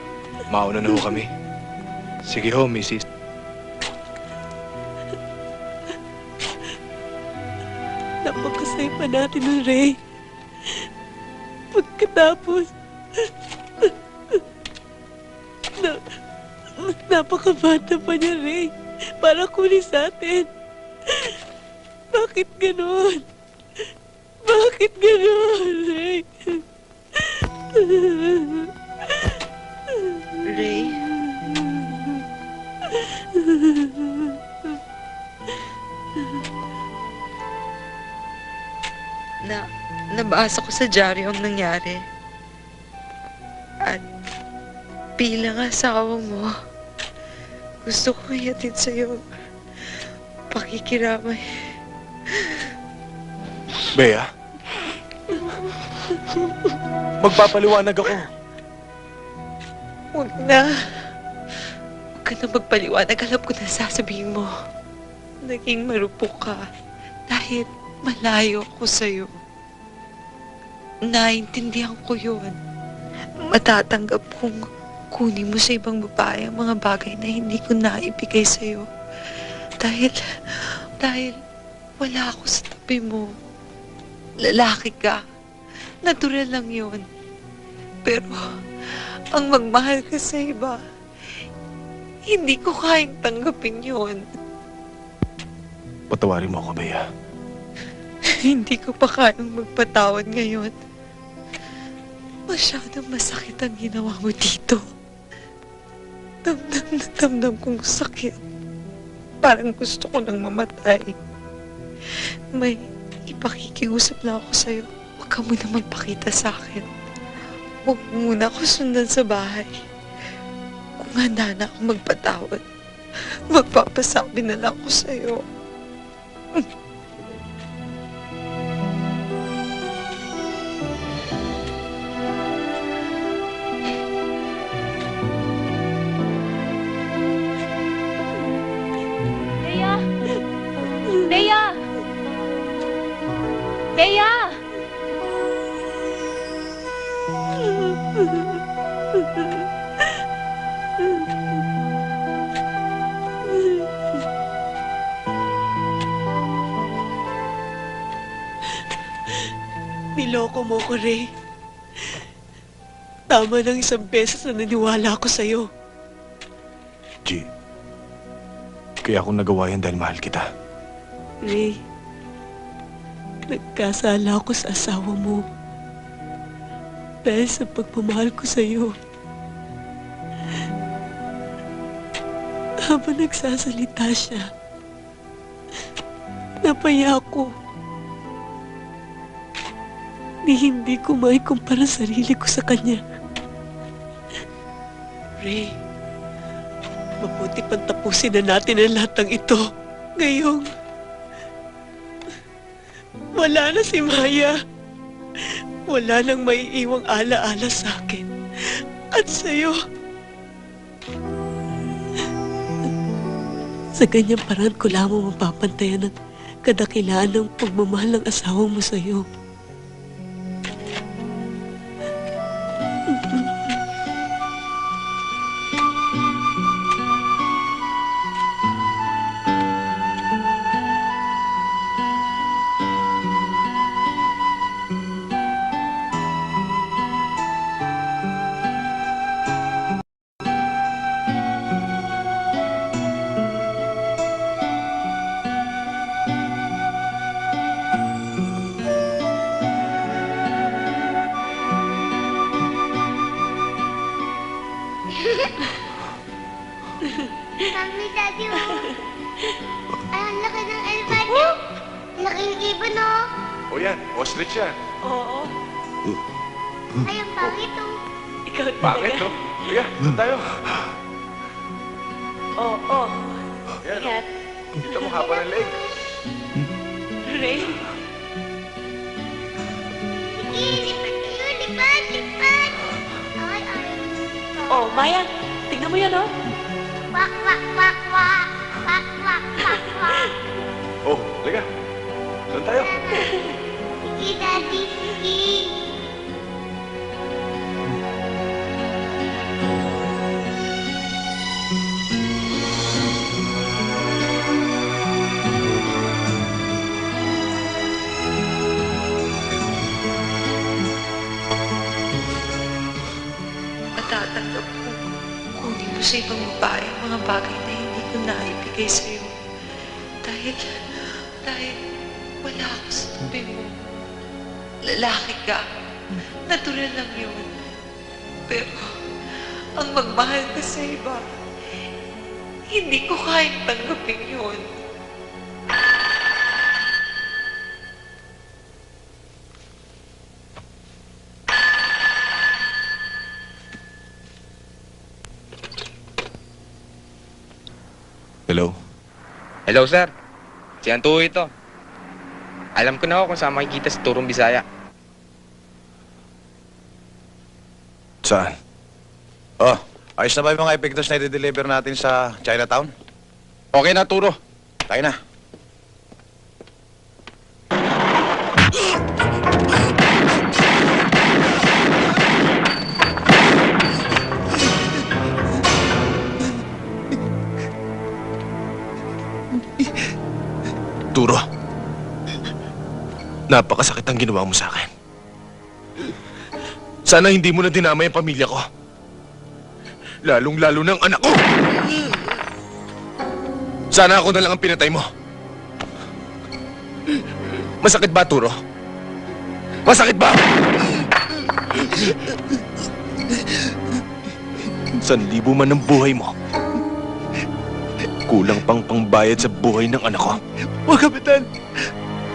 mauna na ho kami. Sige ho, Mrs. Napakasaya pa natin ng Ray. Pagkatapos, napakabata pa niya, Ray. Para kunin sa atin. Bakit ganon? Bakit ganon, Ray? Ray? Nabasa ko sa dyaryo ang nangyari. At bilang asawa mo, gusto ko ihatid sa'yo pakikiramay. Bea? Magpapaliwanag ako. Huwag na. Huwag ka na magpaliwanag. Alam ko na sasabihin mo. Naging marupok ka dahil malayo ako sa'yo. Naintindihan ko yun. Matatanggap kong kunin mo sa ibang babae ang mga bagay na hindi ko naibigay sa'yo. Dahil wala ako sa tabi mo. Lalaki ka. Natural lang yun. Pero, ang magmahal ka sa iba, hindi ko kayang tanggapin yun. Patawarin mo ako, Bea. Hindi ko pa kayang magpatawad ngayon. Masyadong masakit ang ginawa mo dito. Damdam na damdam kong sakit. Parang gusto ko nang mamatay. May ipakikiusap lang ako sa'yo. Huwag ka muna magpakita sa akin. Huwag mo muna ako sundan sa bahay. Kung handa na ako magpatawad, magpapasabi na lang ako sa'yo. Bea! Bea! Niloko mo ko, Ray. Tama ng isang beses na naniwala ako sa'yo. G, kaya akong nagawa yan dahil mahal kita. Ray, nagkasala ako sa asawa mo. Dahil sa pagmamahal ko sa'yo. Habang nagsasalita siya, napaya ako. Ni hindi ko maikumpara sarili ko sa kanya. Ray, mabuti pang tapusin na natin ang lahat ng ito. Ngayong wala na si Maya. Wala nang maiiwang ala-ala sa akin at sa'yo. Sa ganyang paraan ko lamang mapapantayan ang kadakilaan ng pagmamahal ng asawa mo sa'yo. Mami, Daddy, oh. Ay, ang laki ng elephant niyo. Laki ng ibon, oh. O yan, ostrich yan. Oo. Ay, ang pangit, oh. Ikaw talaga. Bakit, no? Sige, doon tayo. Oo. Yan, Ingat. kita mo haba ng leg. Ray. Sige, lipat kayo, lipat, lipat. Ay, ay. Oh, Maya, tignan mo yan, oh. Wak, wak, wak, wak. Wak, wak, wak, wak. Oh, liga. Doon tayo. Sige, Daddy, sige. Matatanggap ko kunin mo sa ibang babae ang mga bagay na hindi ko naibigay sa'yo. Dahil wala ako sa tabi mo. Lalaki ka. Natural lang yun. Pero ang magmahal ka sa iba, hindi ko kayang tanggapin yun. Hello? Hello, sir. Si Antuho ito. Alam ko na ako kung saan makikita si Turong Bisaya. Saan? Oh, ayos na ba yung mga epektos na i-deliver natin sa Chinatown? Okay na, Turo. Tayo na. Turo, napakasakit ang ginawa mo sa akin. Sana hindi mo na dinamay ang pamilya ko. Lalong-lalo ng anak ko! Sana ako na lang ang pinatay mo. Masakit ba, Turo? Masakit ba? 1,000 man ang buhay mo. Kulang pang pangbayad sa buhay ng anak ko. Wag, Kapitan.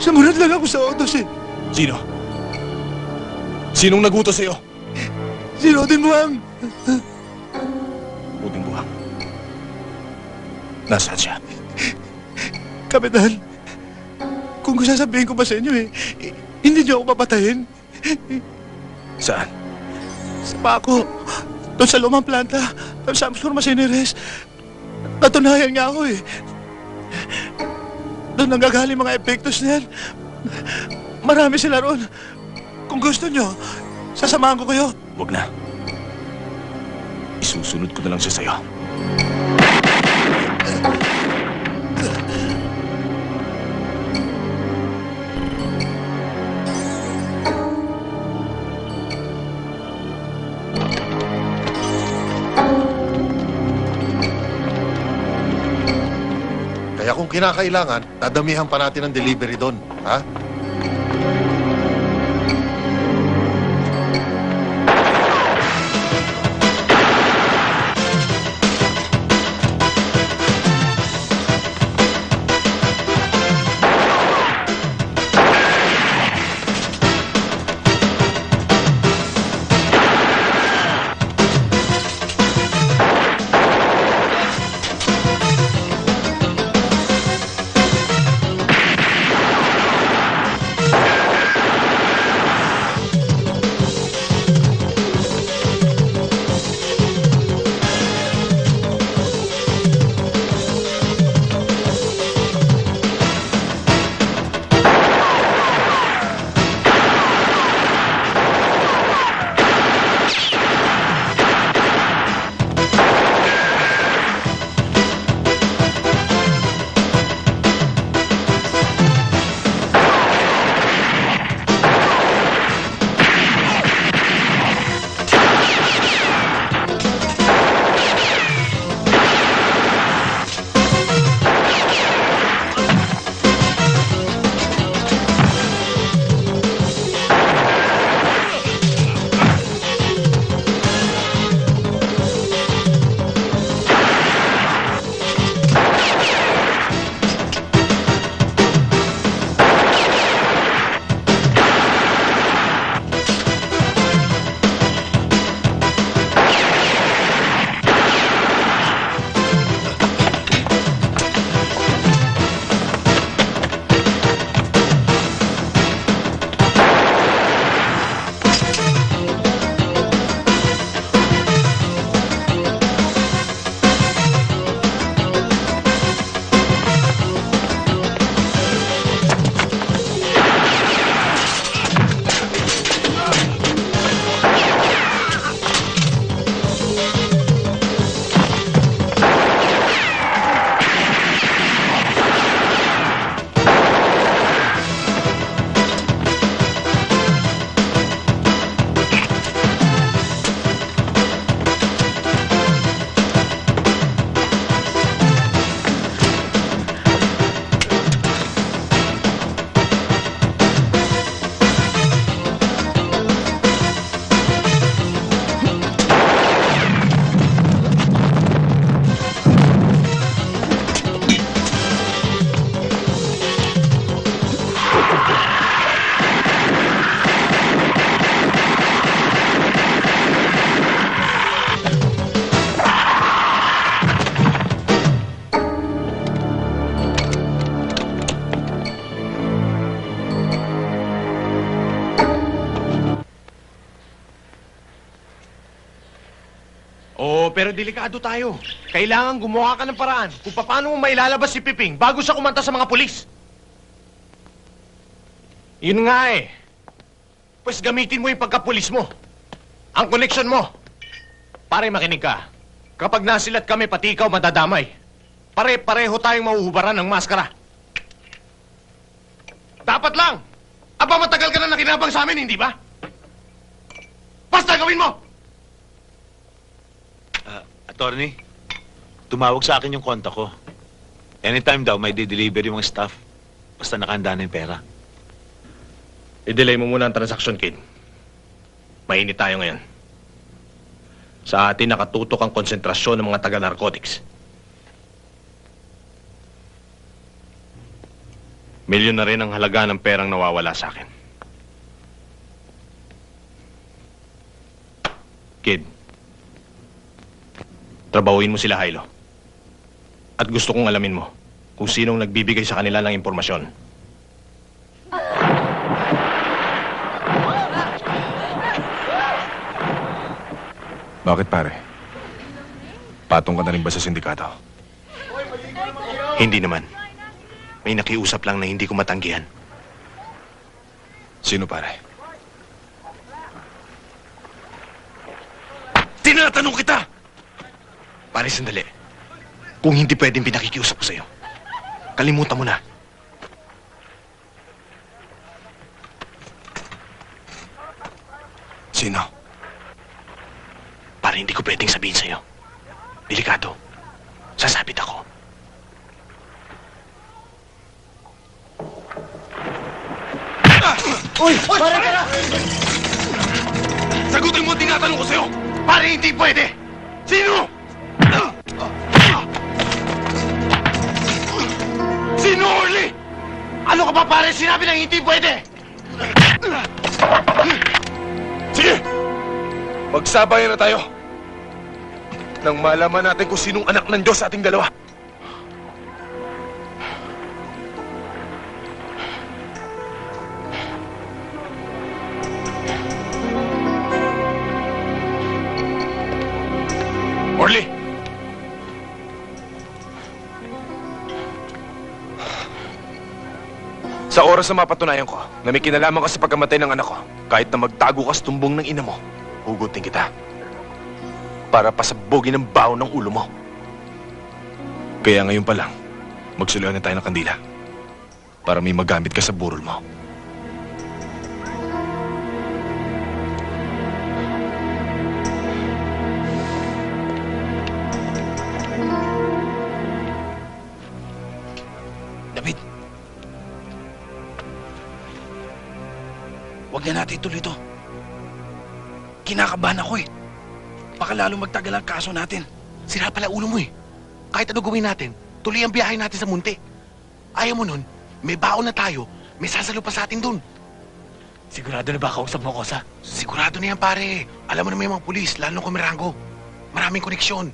Sumunod lang ako sa utos eh. Sino? Sinong nagutos sa'yo? Si Rodin Buhang. Uding Buhang. Nasaan siya? Kapitan, kung sasabihin ko ba sa inyo hindi niyo ako papatayin. Saan? Sa Paco. Doon sa lumang planta. Sa Amsur Masinires. Natunayan nga ako eh. Doon nanggagaling mga epektos niyan. Marami sila ron. Kung gusto nyo, sasamahan ko kayo. Huwag na. Isusunod ko na lang siya sa'yo. Kaya kung kinakailangan, dadamihan pa natin ang delivery doon. Ha? Oo, pero delikado tayo. Kailangan gumawa ka ng paraan kung paano mo mailalabas si Piping bago siya kumanta sa mga pulis. Yun nga eh. Pues gamitin mo yung pagkapulis mo. Ang connection mo. Pare, makinig ka. Kapag nasilat kami, pati ikaw madadamay. Pare-pareho tayong mahuhubaran ng maskara. Dapat lang! Aba, matagal ka na nakinabang sa amin, hindi ba? Basta gawin mo! Attorney, tumawag sa akin yung konta ko. Anytime daw may di-deliver yung mga staff. Basta nakahanda na yung pera. I-delay mo muna ang transaction, kid. Mainit tayo ngayon. Sa atin nakatutok ang konsentrasyon ng mga taga-narcotics. Milyon na rin ang halaga ng perang nawawala sa akin. Kid, trabahuin mo sila, Hilo. At gusto kong alamin mo kung sinong nagbibigay sa kanila ng impormasyon. Bakit pare? Patong ka na rin ba sa sindikato? Hindi naman. May nakiusap lang na hindi ko matanggihan. Sino pare? Tinatanong kita! Pare, sandali. Kung hindi pwedeng pinakikiusap ko sa'yo, kalimutan mo na. Sino? Pare, hindi ko pwedeng sabihin sa'yo. Delikado. Sasabit ako. Uy! Pare, tara! Sagutin mo ang tinatanong ko sa'yo! Pare, hindi pwede! Sino? Sino, Orly? Ano ka ba, pare? Sinabi lang hindi pwede! Sige! Magsabayan na tayo. Nang malaman natin kung sinong anak ng Diyos sa ating dalawa. Orly! Sa oras na mapatunayan ko na may kinalaman ka sa pagkamatay ng anak ko, kahit na magtago ka sa tumbong ng ina mo, hugutin kita. Para pasabugin ang baho ng ulo mo. Kaya ngayon pa lang, magsuluhan na tayo ng kandila. Para may magamit ka sa burol mo. David. Huwag na natin ituloy ito. Kinakabahan ako eh. Baka lalong magtagal ang kaso natin. Sira pala ulo mo eh. Kahit ano gawin natin, tuloy ang biyahe natin sa munti. Ayaw mo nun, may baon na tayo, may sasalo pa sa atin dun. Sigurado na ba kausap mo ko sa? Sigurado na yan, pare. Alam mo na may mga pulis, lalo ng Kumirango. Maraming koneksyon.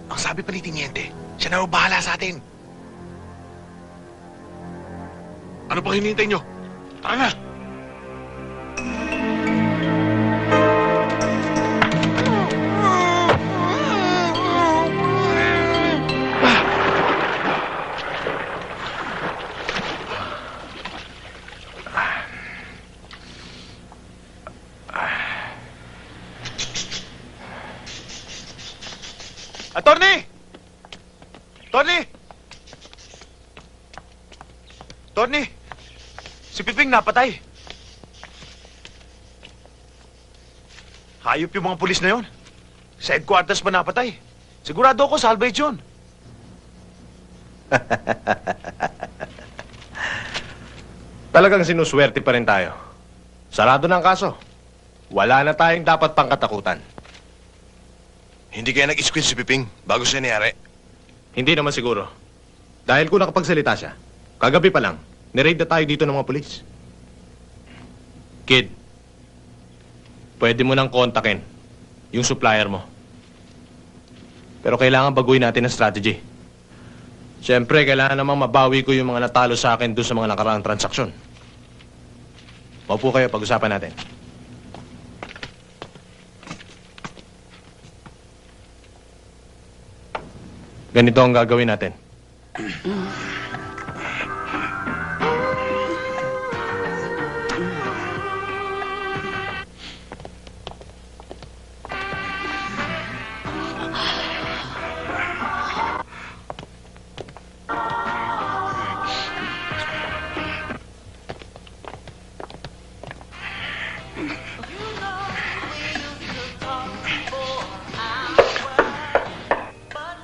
Ang sabi pa ni Tiniente, siya na raw bahala sa atin. Ano pang hinihintay nyo? Tara na! Attorney! Attorney! Attorney! Si Piping napatay. Hayop yung mga pulis na yon. Sa headquarters pa napatay. Sigurado ako salvage yun. Talagang sinuswerte pa rin tayo. Sarado na ang kaso. Wala na tayong dapat pangkatakutan. Hindi kaya nag-squid si Piping bago siya niyari? Hindi naman siguro. Dahil kung nakapagsalita siya, kagabi pa lang, niraid na tayo dito ng mga pulis. Kid, pwede mo nang kontakin yung supplier mo. Pero kailangan baguhin natin ang strategy. Siyempre, kailangan namang mabawi ko yung mga natalo sa akin doon sa mga nakaraang transaksyon. Maupo kayo, pag-usapan natin. Ganito ang gagawin natin.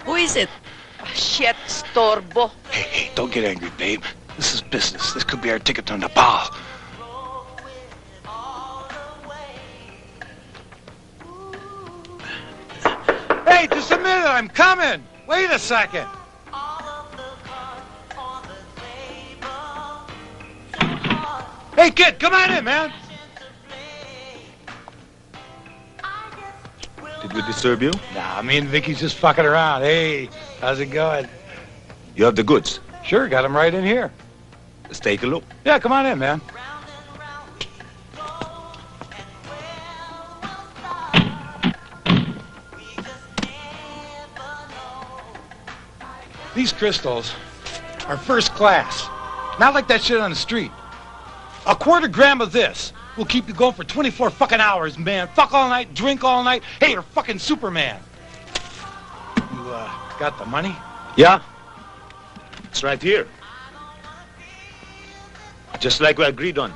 Who is it? Shit, storbo. Hey, don't get angry, babe. This is business. This could be our ticket to Nepal. Hey, just a minute. I'm coming. Wait a second. Hey, kid, come on in, man. Did we disturb you? Nah, me and Vicky's just fucking around. Hey, how's it going? You have the goods. Sure, got them right in here. Let's take a look. Yeah, come on in, man. These crystals are first class. Not like that shit on the street. A quarter gram of this will keep you going for 24 fucking hours, man. Fuck all night, drink all night. Hey, you're fucking Superman. You, got the money? Yeah. It's right here. Just like we agreed on.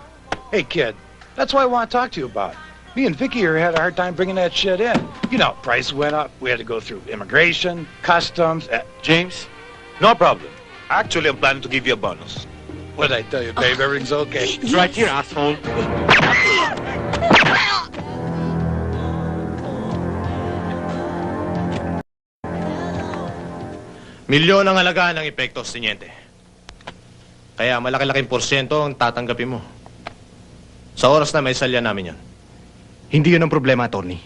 Hey, kid, that's what I want to talk to you about. Me and Vicky here had a hard time bringing that shit in. You know, price went up. We had to go through immigration, customs. James, no problem. Actually, I'm planning to give you a bonus. What did I tell you, babe? Everything's okay. It's right here, asshole. Milyon ang halaga ng epekto, Teniente. Kaya malaki-laking porsyento ang tatanggapin mo. Sa oras na may salya namin yon. Hindi yun ang problema, Attorney.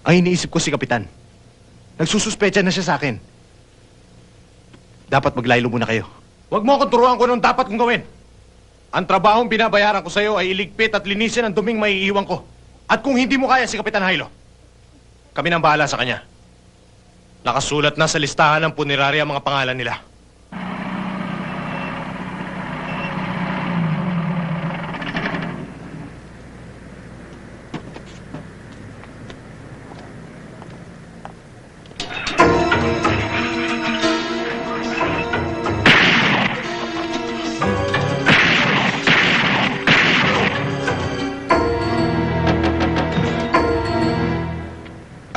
Ang iniisip ko si Kapitan. Nagsususpecha na siya sa akin. Dapat maglaylo muna kayo. Huwag mo akong turuan kung anong dapat kong gawin. Ang trabahong binabayaran ko sa'yo ay iligpit at linisin ang duming maiiwan ko. At kung hindi mo kaya si Kapitan Jailo, kami nang bahala sa kanya. Nakasulat na sa listahan ng punerarya ang mga pangalan nila.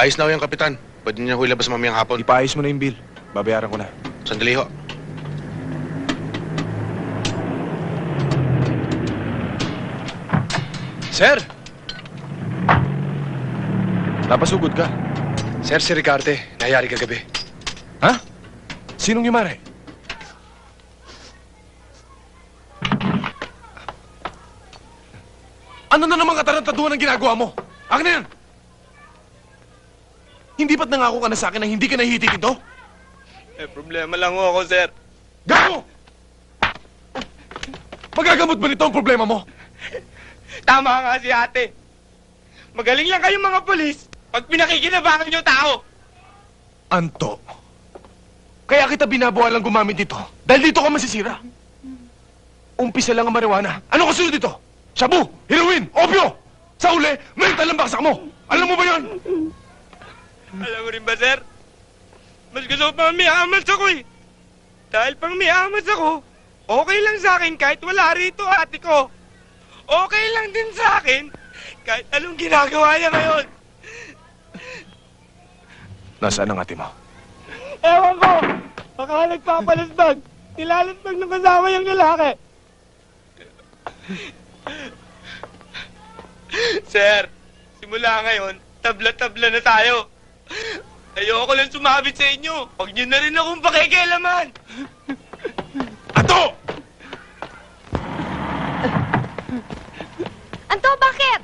Ayos na ho yung kapitan. Pwede niya ho ilabas mamayang hapon. Ipaayos mo na yung bill. Babayaran ko na. Sandali ho. Sir! Napasugod ka. Sir, si Ricarte. Nangyari kagabi. Ha? Sinong yumari? Ano na naman katarantaduhan ang ginagawa mo? Akin na yan! Hindi ba't nangako ka na sa akin na hindi ka nahihitik ito? May problema lang ho ako, sir. Gago! Magagamot ba nito ang problema mo? Tama nga si ate. Magaling lang kayong mga polis pag pinakikinabangan yung tao. Anto, kaya kita binabawalang gumamit dito dahil dito ka masisira. Umpisa lang ang marijuana. Ano kasunod dito? Shabu, heroin, opio! Sa uli, mental ang baksak mo! Alam mo ba yan? Alam mo rin ba, sir? Mas gusto ko pang may amas ako eh. Dahil pang may amas ako, okay lang sa akin kahit wala rito ate ko. Okay lang din sa akin kahit anong ginagawa niya ngayon. Nasaan ang ate mo? Ewan ko! Baka nagpapalasbag. Nilalasbag ng kasama yung lalaki. Sir, simula ngayon, tabla-tabla na tayo. Ayoko lang sumabit sa inyo. Huwag niyo na rin akong pakikialaman. Anto! Anto, bakit?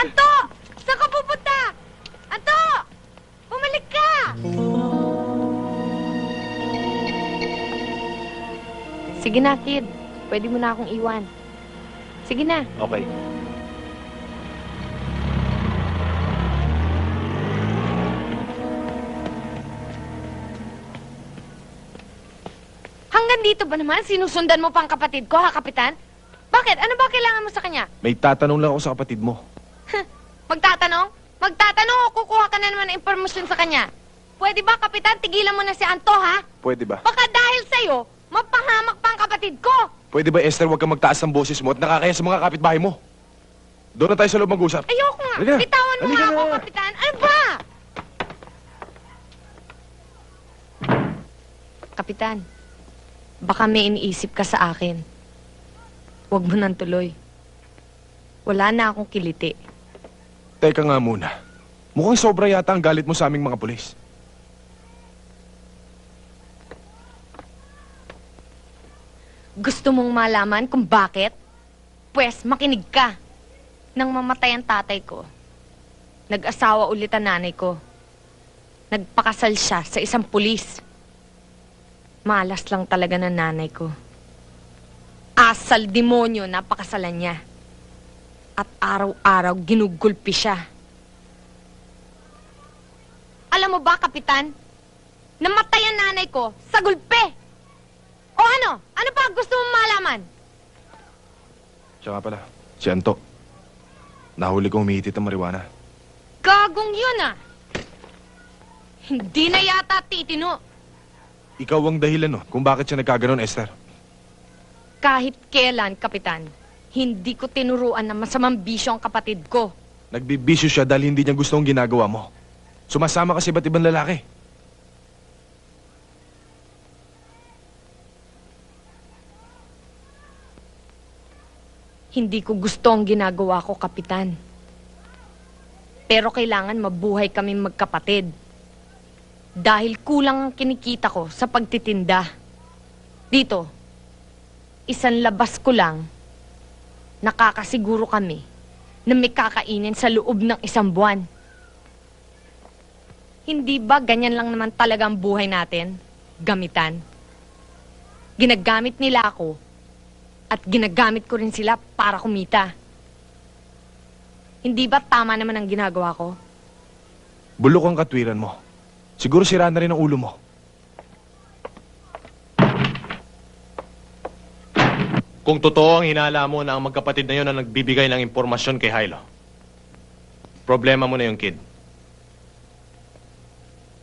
Anto! Saan ka pupunta? Anto! Bumalik ka! Sige na, kid. Pwede mo na akong iwan. Sige na. Okay. Nandito ba naman? Sinusundan mo pa ang kapatid ko, ha, Kapitan? Bakit? Ano ba kailangan mo sa kanya? May tatanong lang ako sa kapatid mo. Magtatanong? Magtatanong o kukuha ka na naman ng impormasyon sa kanya? Pwede ba, Kapitan, tigilan mo na si Anto, ha? Pwede ba? Baka dahil sa'yo, mapahamak pa ang kapatid ko. Pwede ba, Esther, huwag kang magtaas ng boses mo at nakakaya sa mga kapitbahay mo? Doon na tayo sa loob mag-usap. Ayoko nga. Halika. Bitawan mo Halika nga ako, na. Kapitan. Ano ba? Kapitan, baka may iniisip ka sa akin. Huwag mo nang tuloy. Wala na akong kiliti. Teka nga muna. Mukhang sobra yata ang galit mo sa aming mga pulis. Gusto mong malaman kung bakit? Pwes, makinig ka. Nang mamatay ang tatay ko, nag-asawa ulit ang nanay ko. Nagpakasal siya sa isang pulis. Malas lang talaga ng nanay ko. Asal demonyo na pakasalan niya. At araw-araw ginugulpi siya. Alam mo ba, Kapitan? Namatay ang nanay ko sa gulpe. O ano? Ano pa gusto mong malaman? Siya nga pala, si Anto. Nahuli kong umihitit ng marijuana. Gagong yun ah! Hindi na yata titino. Ikaw ang dahilan no, kung bakit siya nagkaganon, Esther. Kahit kailan, Kapitan, hindi ko tinuruan na masamang bisyo ang kapatid ko. Nagbibisyo siya dahil hindi niya gusto ang ginagawa mo. Sumasama kasi iba't ibang lalaki. Hindi ko gusto ang ginagawa ko, Kapitan. Pero kailangan mabuhay kami magkapatid. Dahil kulang ang kinikita ko sa pagtitinda. Dito, isang labas ko lang, nakakasiguro kami na may kakainin sa loob ng isang buwan. Hindi ba ganyan lang naman talaga ang buhay natin? Gamitan. Ginagamit nila ako at ginagamit ko rin sila para kumita. Hindi ba tama naman ang ginagawa ko? Bulok ang katwiran mo. Siguro sira na rin ang ulo mo. Kung totoo ang hinala mo na ang magkapatid na yun ang nagbibigay ng impormasyon kay Hilo, problema mo na yung kid.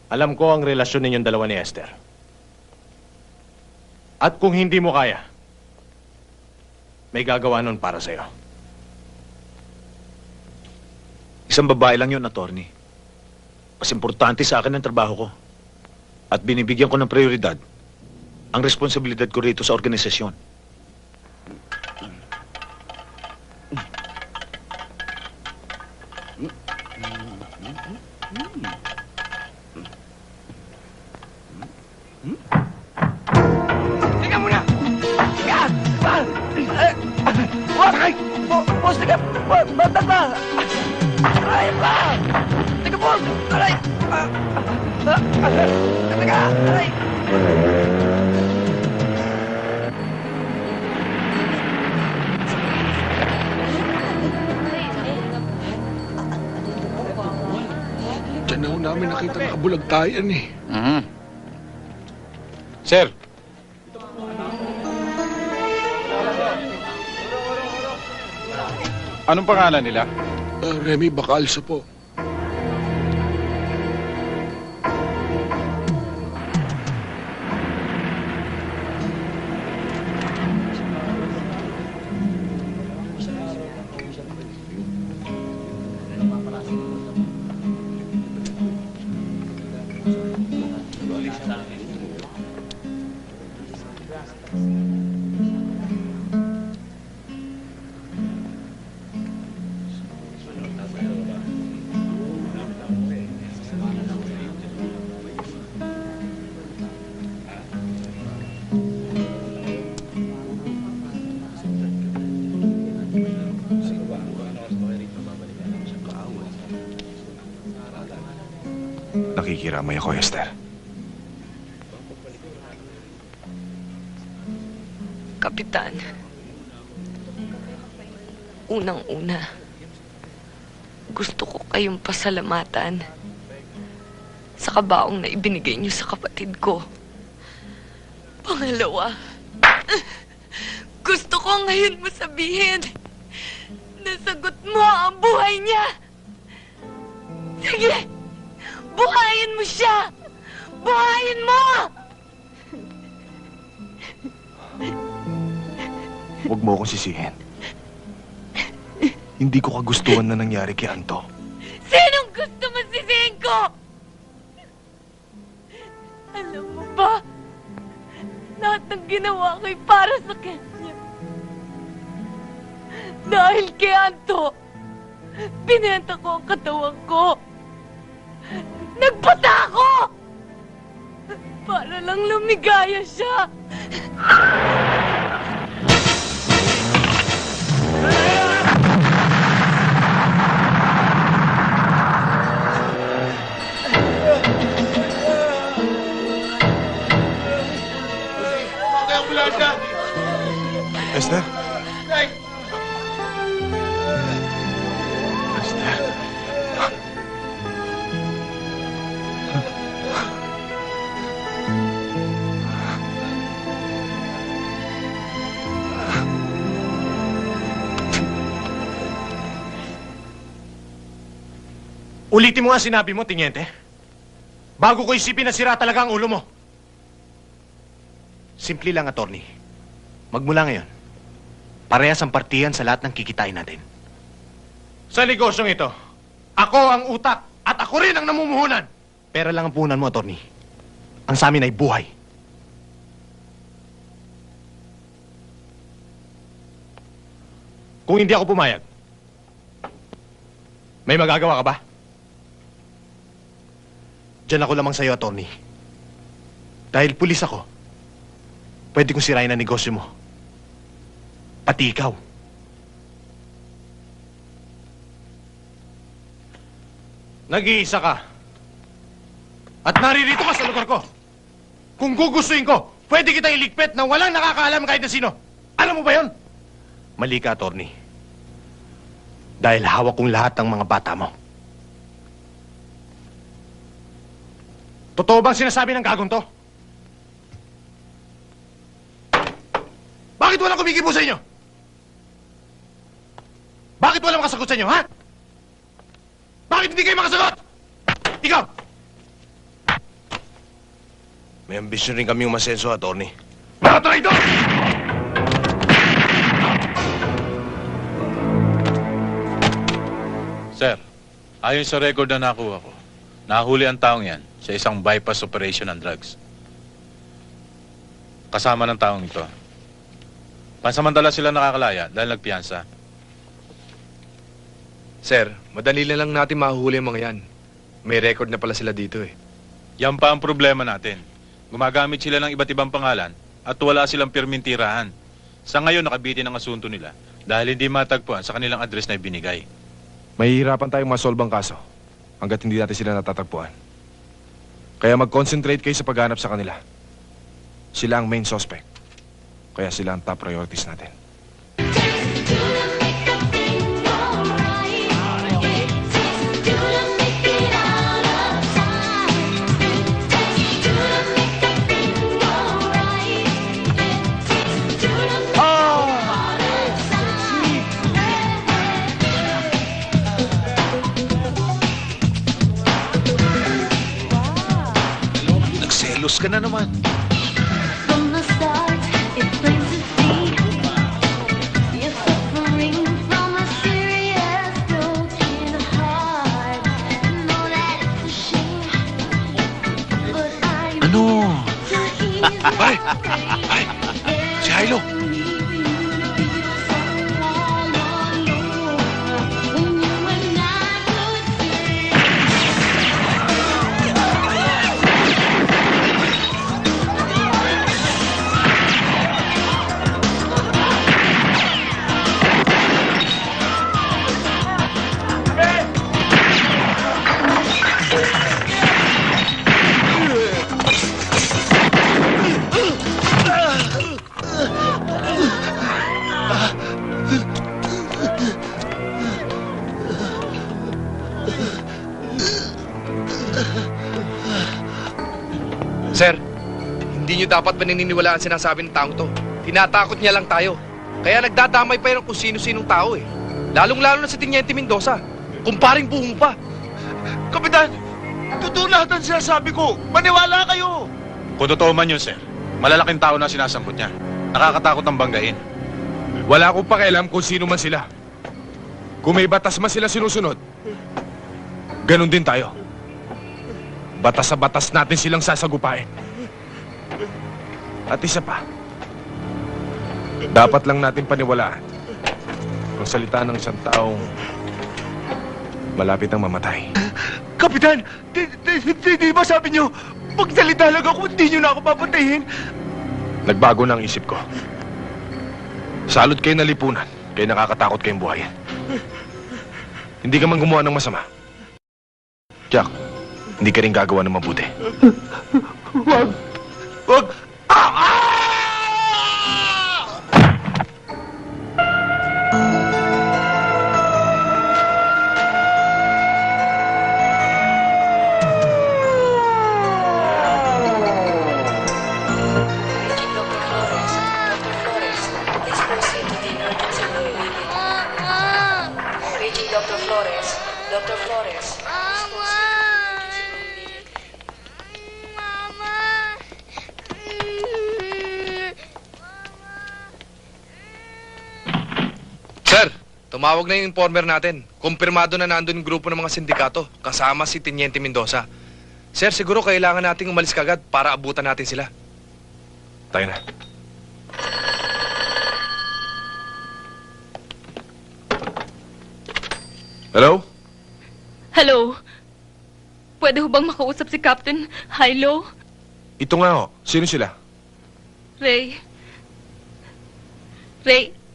Alam ko ang relasyon ninyong dalawa ni Esther. At kung hindi mo kaya, may gagawa nun para sa'yo. Isang babae lang yun, attorney. Mas importante sa akin ang trabaho ko. At binibigyan ko ng prioridad ang responsibilidad ko rito sa organisasyon. Teka muna! Teka! Sakay! Boss, teka! Bata ba? Aray ba? Teka, boss! Aray! Teka! Aray! Diyan na ho namin nakita nakabulagtayan eh. Sir, anong pangalan nila? Remy Bacalso po. Nakikiramay ako, Esther. Kapitan, unang-una, gusto ko kayong pasalamatan sa kabaong na ibinigay niyo sa kapatid ko. Pangalawa, Gusto ko ngayon mo sabihin, nasagot mo ang buhay niya. Sige, buhayin mo siya. Buhayin mo! Huwag mo akong sisihin. Hindi ko kagustuhan na nangyari kay Anto. Sinong gusto mo sisihin ko? Alam mo ba, lahat ng ginawa ko'y para sa kanya. Dahil kay Anto, binenta ko ang katawan ko. Nagpata ako! Para lang lumigaya siya. Esther? Esther? Ulitin mo nga sinabi mo, Tiniente. Bago ko isipin na sira talaga ang ulo mo. Simple lang, attorney. Magmula ngayon, parehas ang partiyan sa lahat ng kikitain natin. Sa negosyong ito, ako ang utak at ako rin ang namumuhunan. Pera lang ang puhunan mo, attorney. Ang sa amin ay buhay. Kung hindi ako pumayag, may magagawa ka ba? Diyan ako lamang sa'yo, attorney. Dahil pulis ako, pwede kong sirain ang negosyo mo. Pati ikaw. Nag-iisa ka. At naririto ka sa lugar ko. Kung gugustuhin ko, pwede kitang iligpit na walang nakakaalam kahit na sino. Alam mo ba yon? Mali ka, attorney. Dahil hawak kong lahat ng mga bata mo. Totoo bang sinasabi ng gagong to? Bakit walang kumikibo sa inyo? Bakit walang makasagot sa inyo, ha? Bakit hindi kayo makasagot? Ikaw! May ambisyon rin kami umasenso, attorney. Mga traidor! Sir, ayon sa record na nakuha ko, nahuli ang taong yan sa isang bypass operation ng drugs. Kasama ng taong ito. Pansamantala sila nakakalaya dahil nagpiyansa. Sir, madali na lang natin mahuhuli ang mga yan. May record na pala sila dito eh. Yan pa ang problema natin. Gumagamit sila ng iba't ibang pangalan at wala silang pirmintirahan. Sa ngayon nakabitin ang asunto nila dahil hindi matagpuan sa kanilang address na ibinigay. Mahihirapan tayong masolve ang kaso hanggat hindi natin sila natatagpuan. Kaya mag-concentrate kayo sa paghanap sa kanila. Sila ang main suspect. Kaya sila ang top priorities natin. Nagselos ka na naman. Ano? Ay! Ay! Si Hilo! Sir, hindi nyo dapat panininiwalaan sinasabi ng taong to. Tinatakot niya lang tayo. Kaya nagdadamay pa yun kung sino-sinong tao eh. Lalong-lalo na si Teniente Mendoza. Kumparing buho pa. Kapitan, totoo lahat ang sinasabi ko. Maniwala kayo. Kung totoo man yun, sir, malalaking tao na sinasambot niya. Nakakatakot ang banggain. Wala akong pakialam kung sino man sila. Kung may batas man sila sinusunod, ganun din tayo. Batas sa batas natin silang sasagupain. At isa pa, dapat lang natin paniwalaan ang salita ng isang taong malapit ang mamatay. Kapitan, di ba sabi niyo, pagsalita lang ako, hindi niyo na ako papatayin? Nagbago na ang isip ko. Salot kayo na lipunan, kaya nakakatakot kayong buhayin. Hindi ka man gumawa ng masama. Jack, hindi ka rin gagawa ng mabuti. Wag! Tumawag na yung informer natin. Kumpirmado na nandun yung grupo ng mga sindikato, kasama si Teniente Mendoza. Sir, siguro kailangan nating umalis kagad para abutan natin sila. Tayo na. Hello? Hello? Pwede ho bang makausap si Captain Hilo? Ito nga ho. Sino sila? Ray,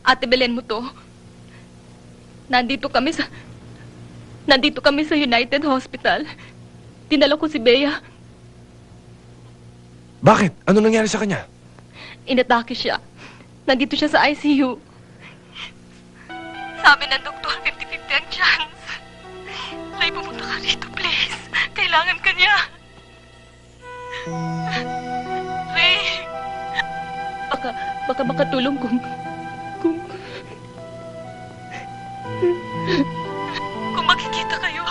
Ate Belen mo to. Nandito kami sa United Hospital. Dinala ko si Bea. Bakit? Ano nangyari sa kanya? Inatake siya. Nandito siya sa ICU. Sabi ng doktor, 50-50 ang chance. Ray, pumunta ka rito, please. Kailangan ka niya. Ray, baka makatulong kung makikita kayo.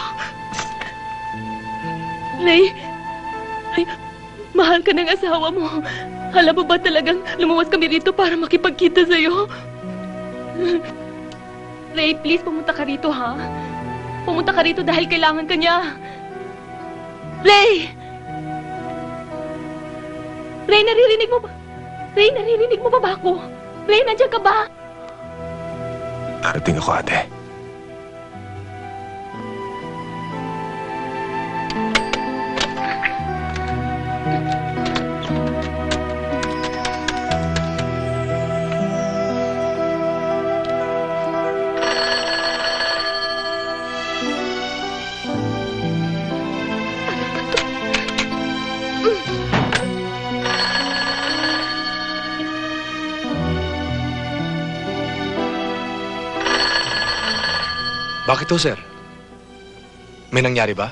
Ray, mahal ka ng asawa mo. Alam mo ba talagang lumuwas kami rito para makipagkita sa'yo? Ray, please, pumunta ka rito, ha? Pumunta ka rito dahil kailangan ka niya. Ray! Ray, naririnig mo ba? Ray, naririnig mo ba ako? Ray, nandiyan ka ba? Darating ako, ate. Bakit ho, sir? May nangyari ba?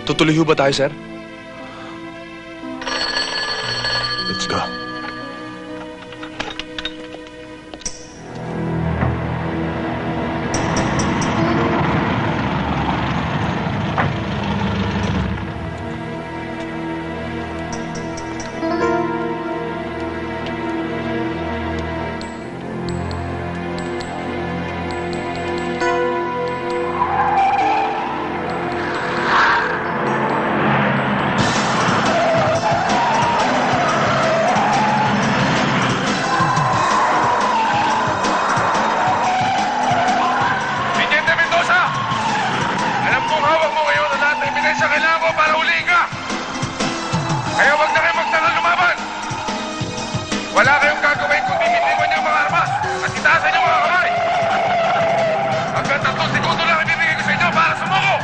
Tutuloy ho ba tayo, sir? Let's go. Wala kayong gagawin kung bibitiwan niyo ang mga armas at itaasan niyo mga kamay. Hanggang 3 segundo lang ibibigay ko sa inyo para sumuko.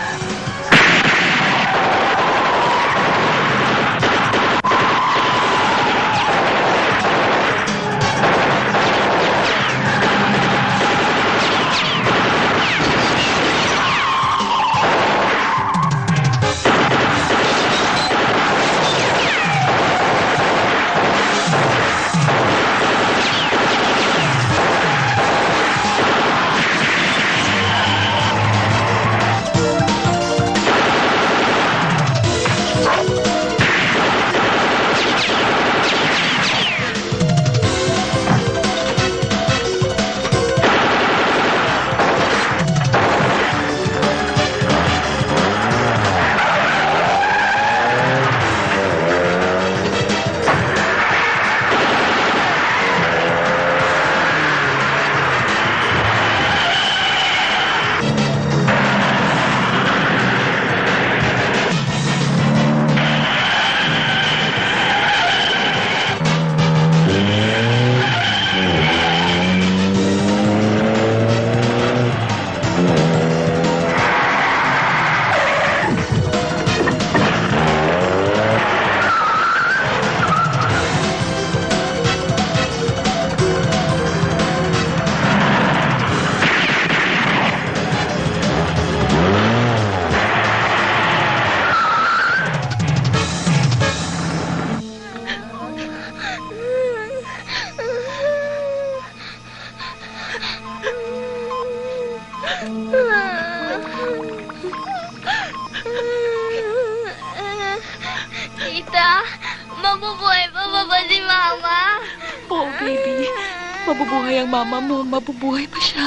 baby. Mabubuhay ang mama mo. Mabubuhay pa siya.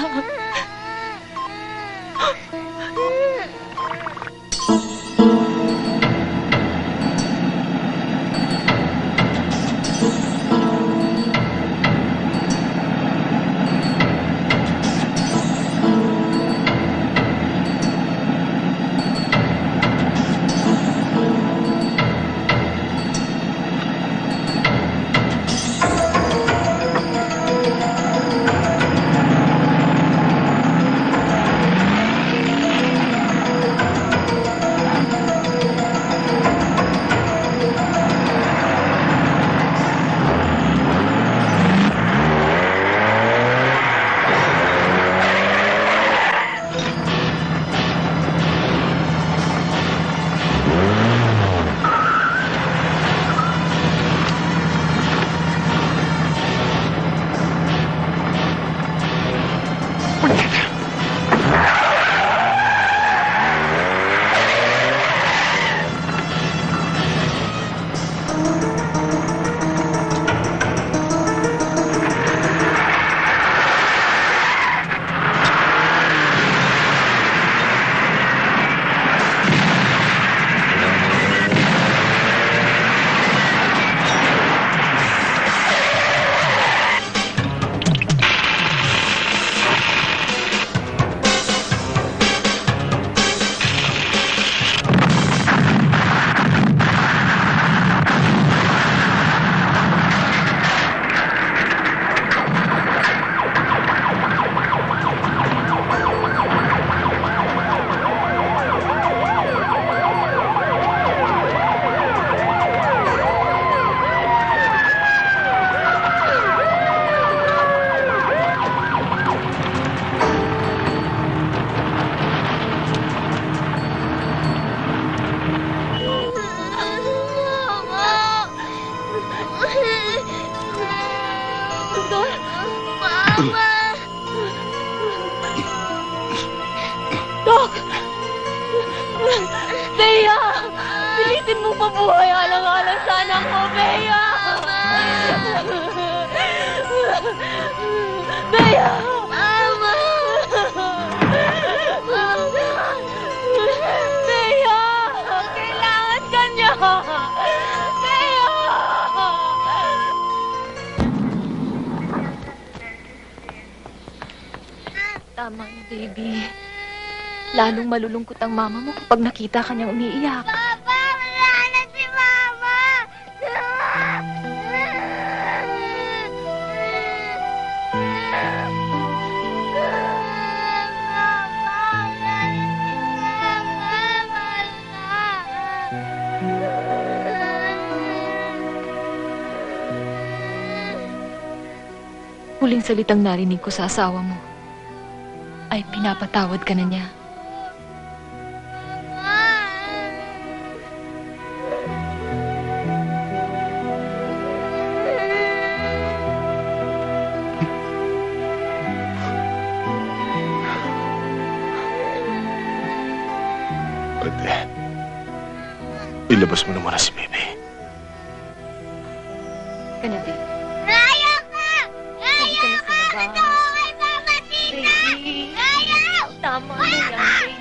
Dok! Bea! Pilitin mo mabuhay alang-alang sa anak ko, Bea! Bea! Mama! Bea! Kailangan ka niya! Bea! Tama, baby. Lalong malulungkot ang mama mo kapag nakita ka niyang umiiyak. Papa! Wala na si Mama! Huling salitang narinig ko sa asawa mo ay pinapatawad ka na niya. Pwede. Ilabas mo na muna si Bebe. Ganun din. Ayaw ka! Ayaw ka! Ito kay Mama Tita! Ayaw! Tama na yan, baby.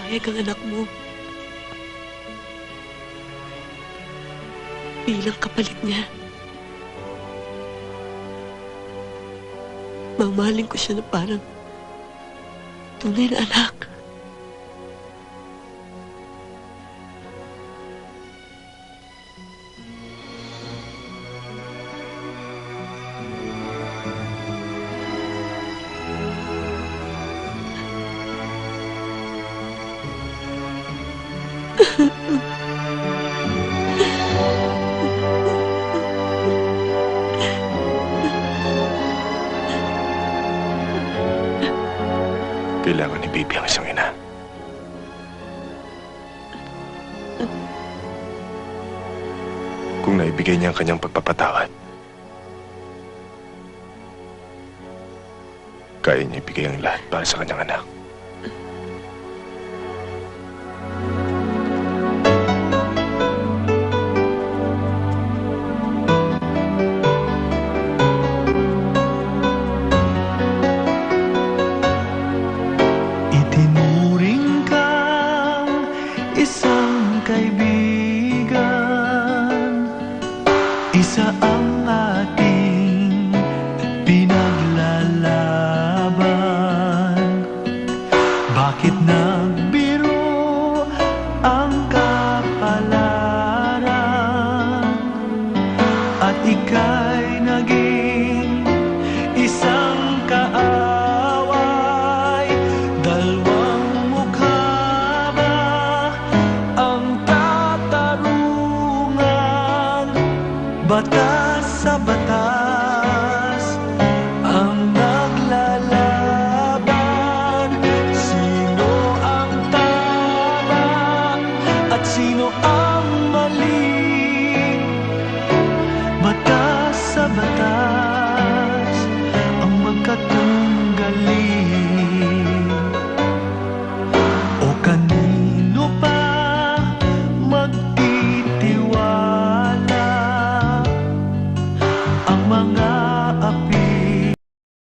pumayag ang anak mo bilang kapalit niya. Mamahalin ko siya na parang tunay na anak. Kailangan ni Baby ang isang ina. Kung naibigay niya ang kanyang pagpapatawad, kaya niya ibigay ang lahat para sa kanyang anak.